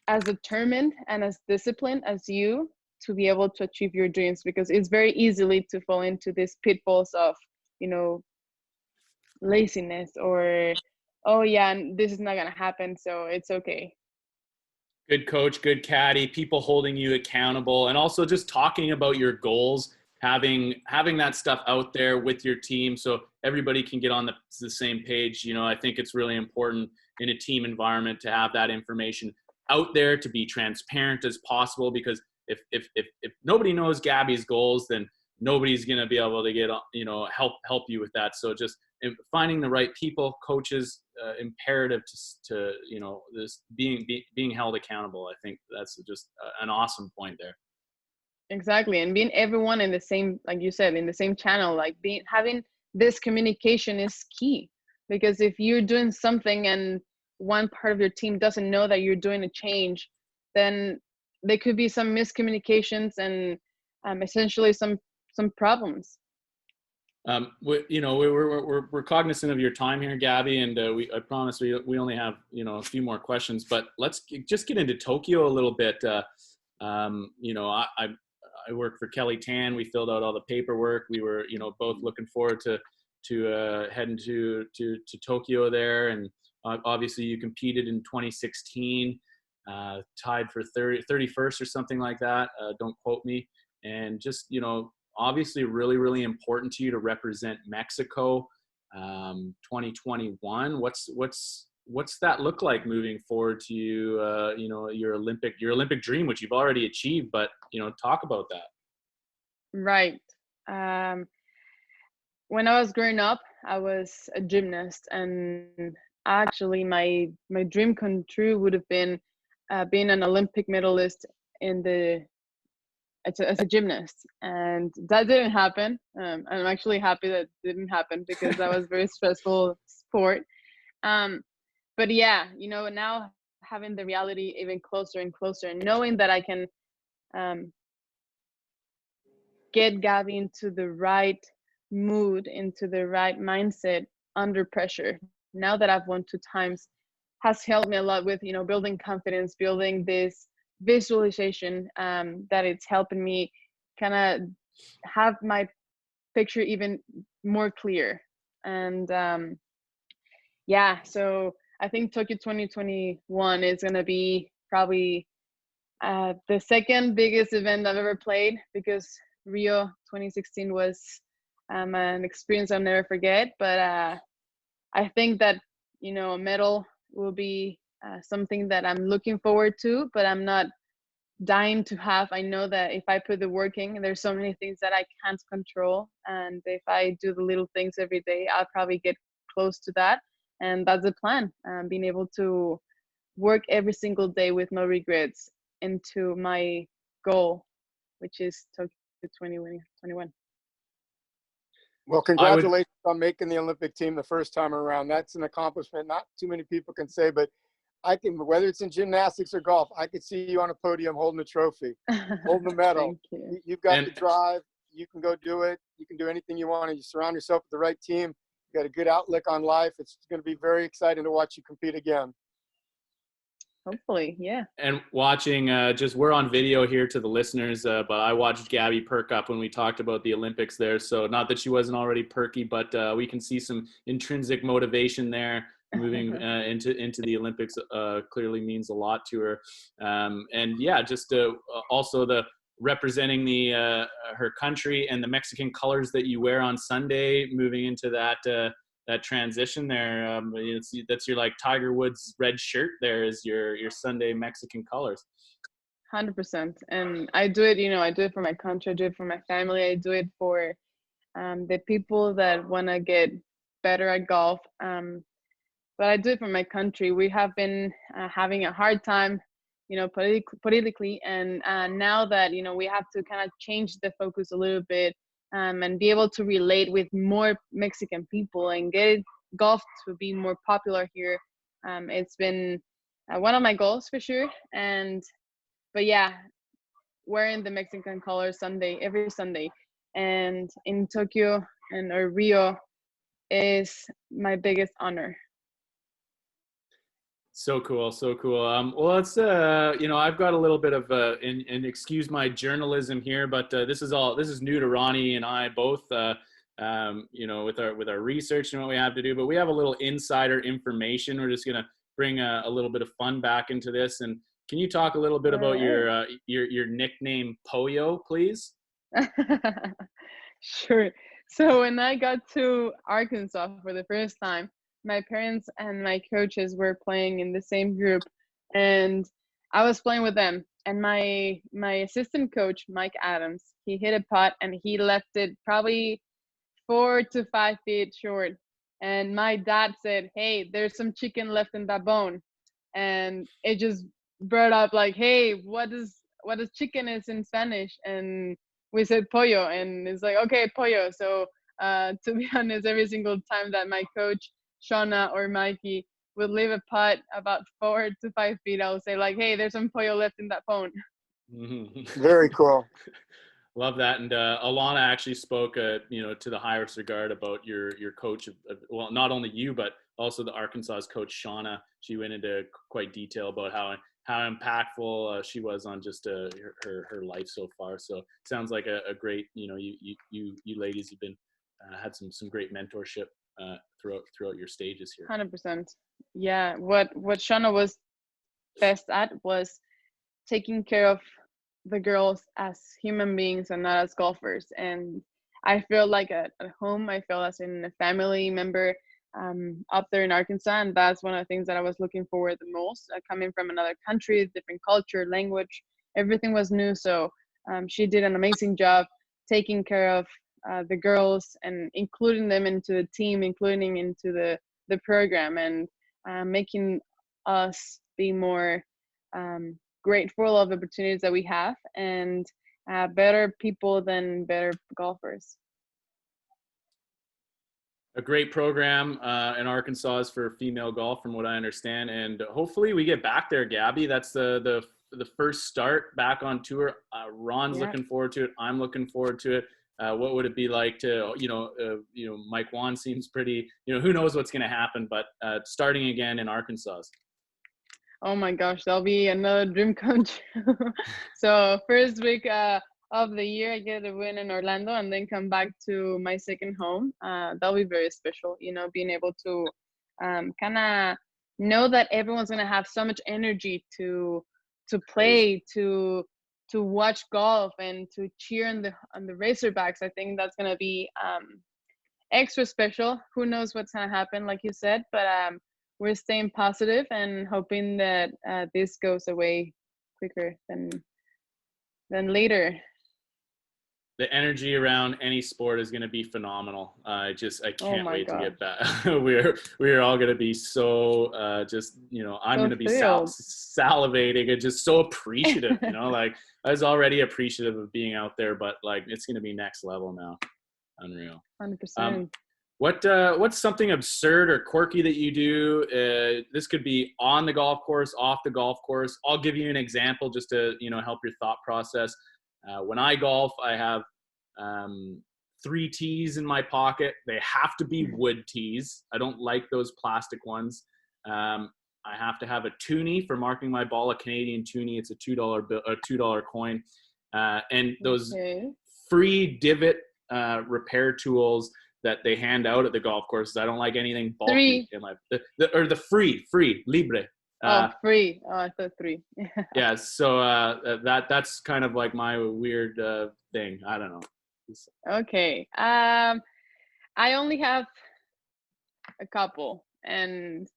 as determined and as disciplined as you to be able to achieve your dreams, because it's very easily to fall into these pitfalls of laziness or, oh yeah, this is not going to happen, so it's okay. Good coach, good caddy, people holding you accountable, and also just talking about your goals, having that stuff out there with your team so everybody can get on the same page. I think it's really important in a team environment to have that information out there, to be transparent as possible, because if nobody knows Gaby's goals, then nobody's going to be able to get, help you with that. So just finding the right people, coaches, imperative to this being held accountable. I think that's just an awesome point there. Exactly. And being everyone in the same, like you said, in the same channel, like having this communication is key, because if you're doing something and one part of your team doesn't know that you're doing a change, then there could be some miscommunications and essentially some problems. We're cognizant of your time here, Gaby, and I promise we only have a few more questions, but let's just get into Tokyo a little bit. I worked for Kelly Tan. We filled out all the paperwork. We were both looking forward to heading to Tokyo there, and obviously you competed in 2016, tied for 31st or something like that. Don't quote me. And just obviously really, really important to you to represent Mexico 2021. What's that look like moving forward to you, your Olympic dream, which you've already achieved, but talk about that. Right. When I was growing up, I was a gymnast, and actually my dream come true would have been being an Olympic medalist as a gymnast, and that didn't happen. I'm actually happy that didn't happen, because that was a very stressful sport. But yeah, now having the reality even closer and closer, and knowing that I can get Gaby into the right mood, into the right mindset under pressure, now that I've won 2 times, has helped me a lot with building confidence, building this visualization that it's helping me kind of have my picture even more clear. And yeah, so I think Tokyo 2021 is going to be probably the second biggest event I've ever played, because Rio 2016 was an experience I'll never forget. But I think that, a medal will be something that I'm looking forward to, but I'm not dying to have. I know that if I put the work in, there's so many things that I can't control. And if I do the little things every day, I'll probably get close to that. And that's the plan, being able to work every single day with no regrets into my goal, which is Tokyo 2021. Well, congratulations on making the Olympic team the first time around. That's an accomplishment not too many people can say, but I can, whether it's in gymnastics or golf, I could see you on a podium holding a trophy, holding a medal. Thank you. You've got the drive. You can go do it. You can do anything you want. And you surround yourself with the right team. You got a good outlook on life. It's going to be very exciting to watch you compete again. Hopefully, yeah. And watching, we're on video here to the listeners, but I watched Gaby perk up when we talked about the Olympics there. So not that she wasn't already perky, but we can see some intrinsic motivation there. Moving into the Olympics clearly means a lot to her. And yeah, just also the representing the her country and the Mexican colors that you wear on Sunday, moving into that transition there. That's your, like, Tiger Woods red shirt there is your Sunday Mexican colors. 100%. And I do it, I do it for my country, I do it for my family, I do it for the people that want to get better at golf. But I do it for my country. We have been having a hard time, politically. And now that, we have to kind of change the focus a little bit, and be able to relate with more Mexican people and get golf to be more popular here. It's been one of my goals for sure. But yeah, wearing the Mexican colors every Sunday, and in Tokyo or Rio is my biggest honor. So cool. Well, let's, I've got a little bit of, and excuse my journalism here, but this is new to Ronnie and I both, with our research and what we have to do, but we have a little insider information. We're just going to bring a little bit of fun back into this. And can you talk a little bit about your nickname Pollo, please? Sure. So when I got to Arkansas for the first time, my parents and my coaches were playing in the same group, and I was playing with them. And my assistant coach, Mike Adams, he hit a putt and he left it probably 4 to 5 feet short. And my dad said, "Hey, there's some chicken left in that bone." And it just brought up like, "Hey, what does chicken is in Spanish?" And we said pollo, and it's like, okay, pollo. So to be honest, every single time that my coach Shauna or Mikey would leave a putt about 4 to 5 feet, I would say like, "Hey, there's some pollo left in that phone." Mm-hmm. Very cool. Love that. And Alana actually spoke, to the highest regard about your coach. Well, not only you, but also the Arkansas's coach, Shauna. She went into quite detail about how impactful she was on just her life so far. So it sounds like a great, you ladies have been had some great mentorship throughout your stages here. 100%. Yeah. What Shauna was best at was taking care of the girls as human beings and not as golfers. And I feel like at home, I feel as in a family member up there in Arkansas. And that's one of the things that I was looking forward the most. Coming from another country, different culture, language, everything was new. So she did an amazing job taking care of the girls and including them into the team, including into the program, and making us be more grateful of the opportunities that we have, and better people than better golfers. A great program in Arkansas is for female golf, from what I understand, and hopefully we get back there, Gaby. That's the first start back on tour. Ron's looking forward to it. I'm looking forward to it. What would it be like to, Mike Wan seems pretty, who knows what's going to happen, but starting again in Arkansas. Oh my gosh, that'll be another dream come true. So first week of the year, I get a win in Orlando, and then come back to my second home. That'll be very special. You know, being able to kind of know that everyone's gonna have so much energy to Crazy. play, to watch golf, and to cheer on the Razorbacks. I think that's gonna be extra special. Who knows what's gonna happen, like you said, but we're staying positive and hoping that this goes away quicker than later. The energy around any sport is going to be phenomenal. I Oh can't my wait to gosh, get back. we're all going to be so just, I'm going so to be thrilled. salivating and just so appreciative, like I was already appreciative of being out there, but like it's going to be next level now. Unreal. 100%. What's something absurd or quirky that you do? This could be on the golf course, off the golf course. I'll give you an example just to, help your thought process. When I golf, I have 3 tees in my pocket. They have to be wood tees. I don't like those plastic ones. I have to have a toonie for marking my ball, a Canadian toonie. It's a $2 coin. And those Okay. free divot repair tools that they hand out at the golf courses. I don't like anything bulky 3. in my the free libre. Oh, free. Oh, I thought 3. Yeah, so that's kind of like my weird thing. I don't know. Okay. I only have a couple, and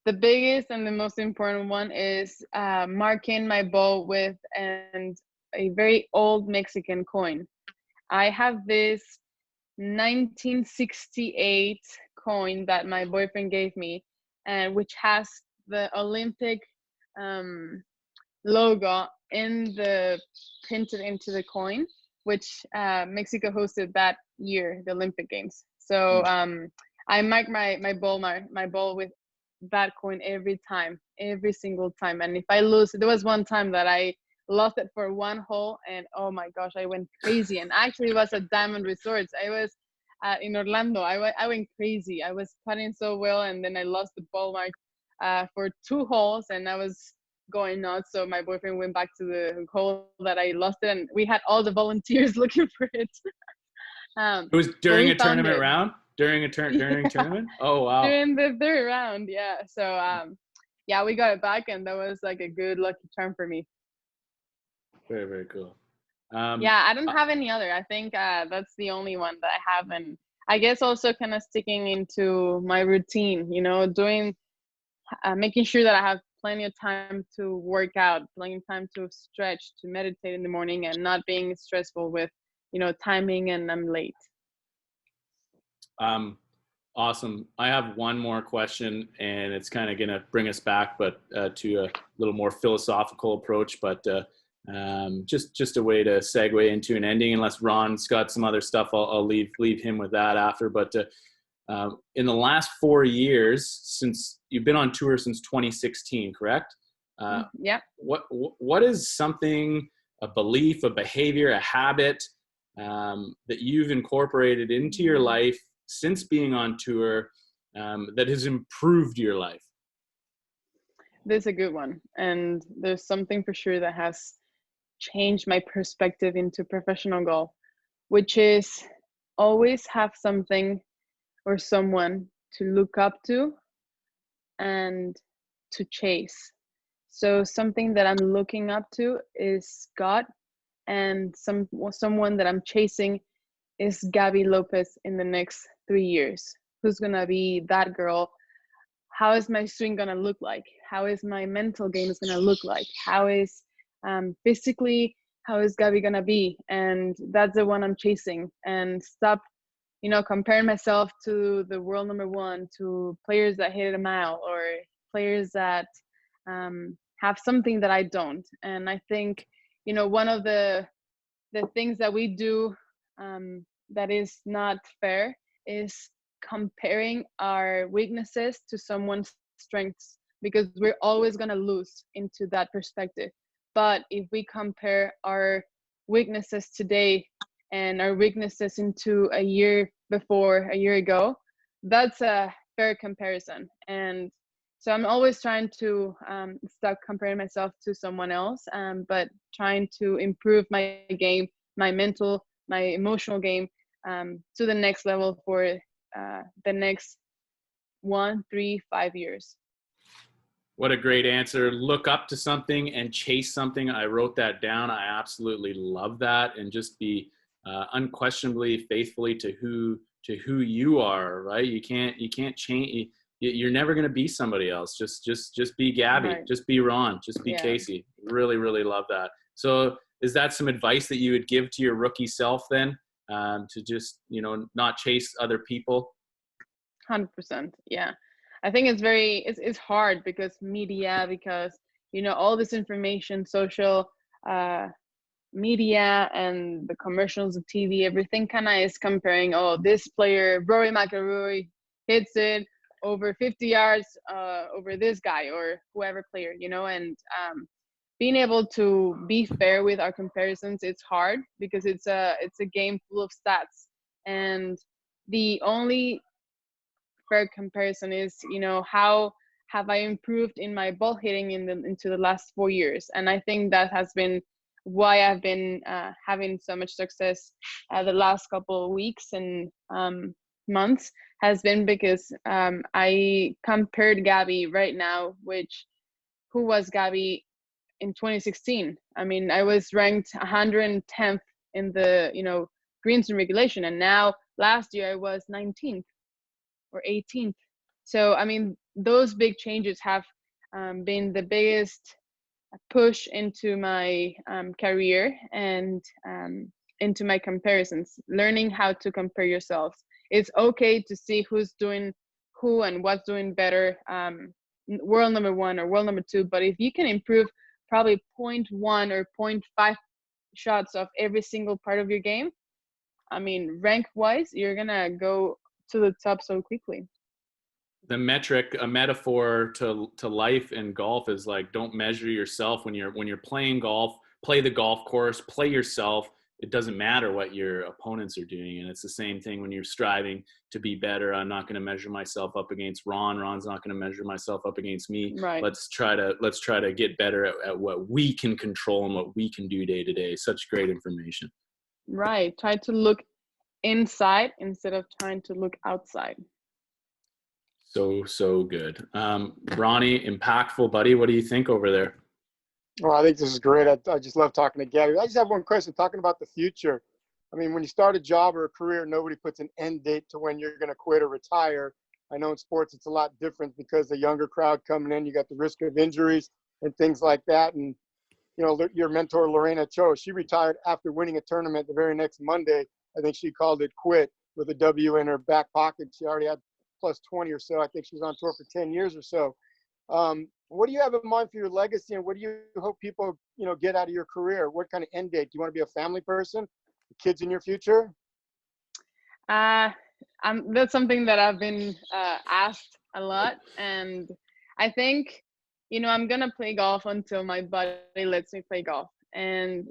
the biggest and the most important one is marking my ball with and a very old Mexican coin. I have this 1968 coin that my boyfriend gave me, and which has the Olympic logo printed into the coin, which Mexico hosted that year, the Olympic Games. So I mark my ball with that coin every single time. And if I lose, there was one time that I lost it for one hole, and oh my gosh, I went crazy. And actually, it was at Diamond Resorts. I was in Orlando. I went crazy. I was putting so well, and then I lost the ball mark for 2 holes, and I was going nuts. So my boyfriend went back to the hole that I lost it, and we had all the volunteers looking for it. It was But during we a found tournament it. round? During a Yeah, tournament? Oh, wow. during the 3rd round. Yeah. So yeah, we got it back, and that was like a good lucky charm for me. Very, very cool. Yeah, I don't have any other. I think that's the only one that I have, and I guess also kind of sticking into my routine. Doing making sure that I have plenty of time to work out, plenty of time to stretch, to meditate in the morning, and not being stressful with timing and I'm late. Awesome. I have one more question, and it's kind of going to bring us back, but to a little more philosophical approach, but just a way to segue into an ending. Unless Ron's got some other stuff, I'll leave him with that after. But in the last 4 years, since you've been on tour since 2016, correct? Yeah. What is something, a belief, a behavior, a habit that you've incorporated into your life since being on tour that has improved your life? This is a good one. And there's something for sure that has changed my perspective into professional golf, which is always have something or someone to look up to and to chase. So something that I'm looking up to is God, and someone that I'm chasing is Gaby Lopez in the next 3 years. Who's gonna be that girl? How is my swing gonna look like? How is my mental game is gonna look like? How is physically, how is Gaby gonna be? And that's the one I'm chasing. And stop, comparing myself to the world number 1, to players that hit it a mile, or players that have something that I don't. And I think, one of the things that we do that is not fair is comparing our weaknesses to someone's strengths, because we're always going to lose into that perspective. But if we compare our weaknesses today and our weaknesses into a year ago, that's a fair comparison. And So I'm always trying to stop comparing myself to someone else, but trying to improve my game, my mental, my emotional game, to the next level for the next 1, 3, 5 years. What a great answer. Look up to something and chase something. I wrote that down. I absolutely love that. And just be unquestionably faithfully to who you are, right? You can't change. You're never going to be somebody else. Just be Gabby. Right. Just be Ron. Just be Yeah. Casey. Really, really love that. So is that some advice that you would give to your rookie self then, to just, not chase other people? 100%. Yeah. I think it's hard because media, because, all this information, social media and the commercials of TV, everything kind of is comparing, oh, this player, Rory McIlroy, hits it over 50 yards over this guy or whoever player, and being able to be fair with our comparisons, it's hard because it's a game full of stats, and the only fair comparison is, how have I improved in my ball hitting into the last 4 years. And I think that has been why I've been having so much success the last couple of weeks and months, has been because I compared Gaby right now, who was Gaby in 2016. I mean, I was ranked 110th in the greens and regulation, and now last year I was 19th or 18th. So I mean, those big changes have been the biggest push into my career and into my comparisons. Learning how to compare yourselves. It's okay to see who's doing who and what's doing better, world number 1 or world number 2. But if you can improve probably 0.1 or 0.5 shots of every single part of your game, I mean, rank wise, you're gonna go to the top so quickly. The metric, a metaphor to life in golf is like, don't measure yourself when you're playing golf. Play the golf course, play yourself. It doesn't matter what your opponents are doing. And it's the same thing when you're striving to be better. I'm not going to measure myself up against Ron. Ron's not going to measure myself up against me. Right. Let's try to get better at what we can control and what we can do day to day. Such great information. Right. Try to look inside instead of trying to look outside. So good. Ronnie, impactful buddy. What do you think over there? Well, I think this is great. I just love talking to Gabby. I just have one question, talking about the future. I mean, when you start a job or a career, nobody puts an end date to when you're going to quit or retire. I know in sports it's a lot different because the younger crowd coming in, you got the risk of injuries and things like that. And, your mentor, Lorena Cho, she retired after winning a tournament the very next Monday. I think she called it quit with a W in her back pocket. She already had plus 20 or so. I think she was on tour for 10 years or so. What do you have in mind for your legacy, and what do you hope people, get out of your career? What kind of end date? Do you want to be a family person? Kids in your future? That's something that I've been asked a lot, and I think, I'm gonna play golf until my body lets me play golf, and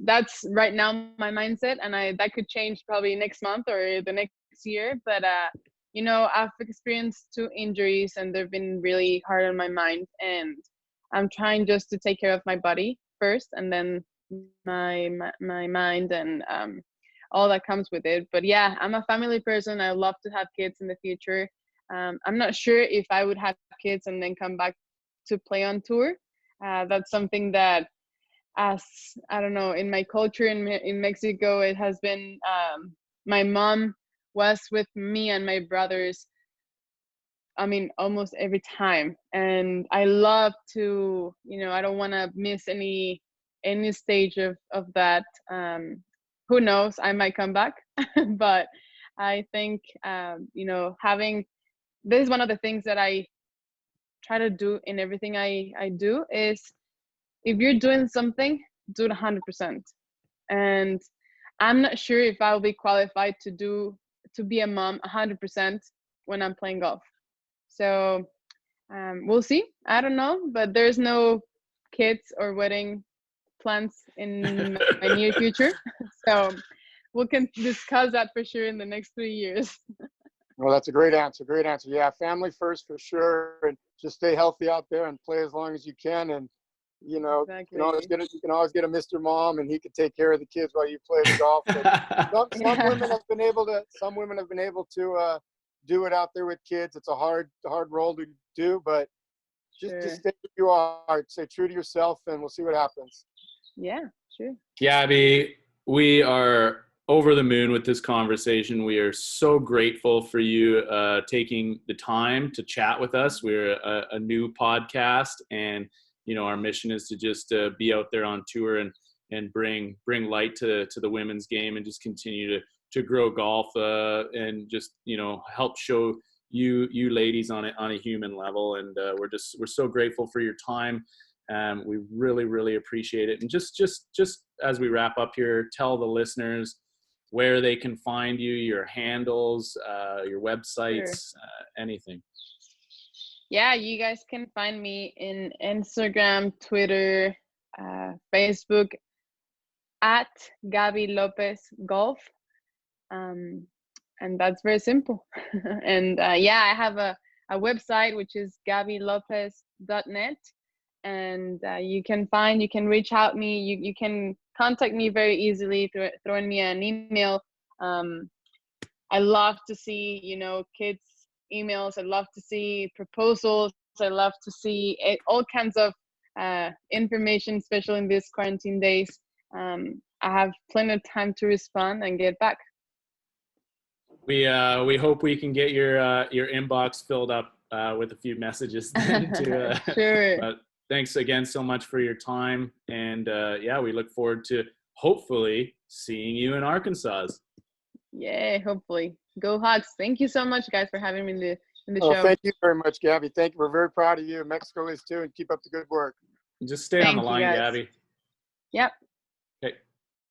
that's right now my mindset, and that could change probably next month or the next year, but I've experienced 2 injuries and they've been really hard on my mind, and I'm trying just to take care of my body first and then my mind and all that comes with it. But yeah, I'm a family person. I love to have kids in the future. I'm not sure if I would have kids and then come back to play on tour. That's something that, as I don't know, in my culture in Mexico, it has been my mom was with me and my brothers, I mean, almost every time. And I love to, I don't want to miss any stage of that. Who knows, I might come back. But I think, having, this is one of the things that I try to do in everything I do is, if you're doing something, do it 100%. And I'm not sure if I'll be qualified to be a mom 100% when I'm playing golf. So we'll see. I don't know, but there's no kids or wedding plans in my near future. So we can discuss that for sure in the next 3 years. Well, that's a great answer. Great answer. Yeah, family first for sure, and just stay healthy out there and play as long as you can. And you know, Exactly. you can always get a Mr. Mom, and he can take care of the kids while you play the golf. But some women have been able to do it out there with kids. It's a hard role to do, but just stay who you are. Stay true to yourself, and we'll see what happens. Yeah, sure. Gabby, we are over the moon with this conversation. We are so grateful for you taking the time to chat with us. We're a new podcast, and you know, our mission is to just be out there on tour and bring light to the women's game, and just continue to grow golf and just, you know, help show you ladies on a human level. And we're so grateful for your time. We really appreciate it. And just as we wrap up here, tell the listeners where they can find you, your handles, your websites, anything. Yeah, you guys can find me in Instagram, Twitter, Facebook at Gaby Lopez Golf. And that's very simple. And yeah, I have a website, which is gabylopez.net. And you can reach out me. You can contact me very easily, throwing me an email. I love to see, you know, kids' emails. I love to see proposals. I love to see all kinds of information, especially in these quarantine days. I have plenty of time to respond and get back. We hope we can get your inbox filled up with a few messages then to, sure. But thanks again so much for your time, and yeah, we look forward to hopefully seeing you in Arkansas. Yeah, hopefully. Go Hawks. Thank you so much, guys, for having me in the show. Thank you very much, Gabby. Thank you. We're very proud of you. Mexico is too, and keep up the good work. Just stay on the line, Gabby. Yep.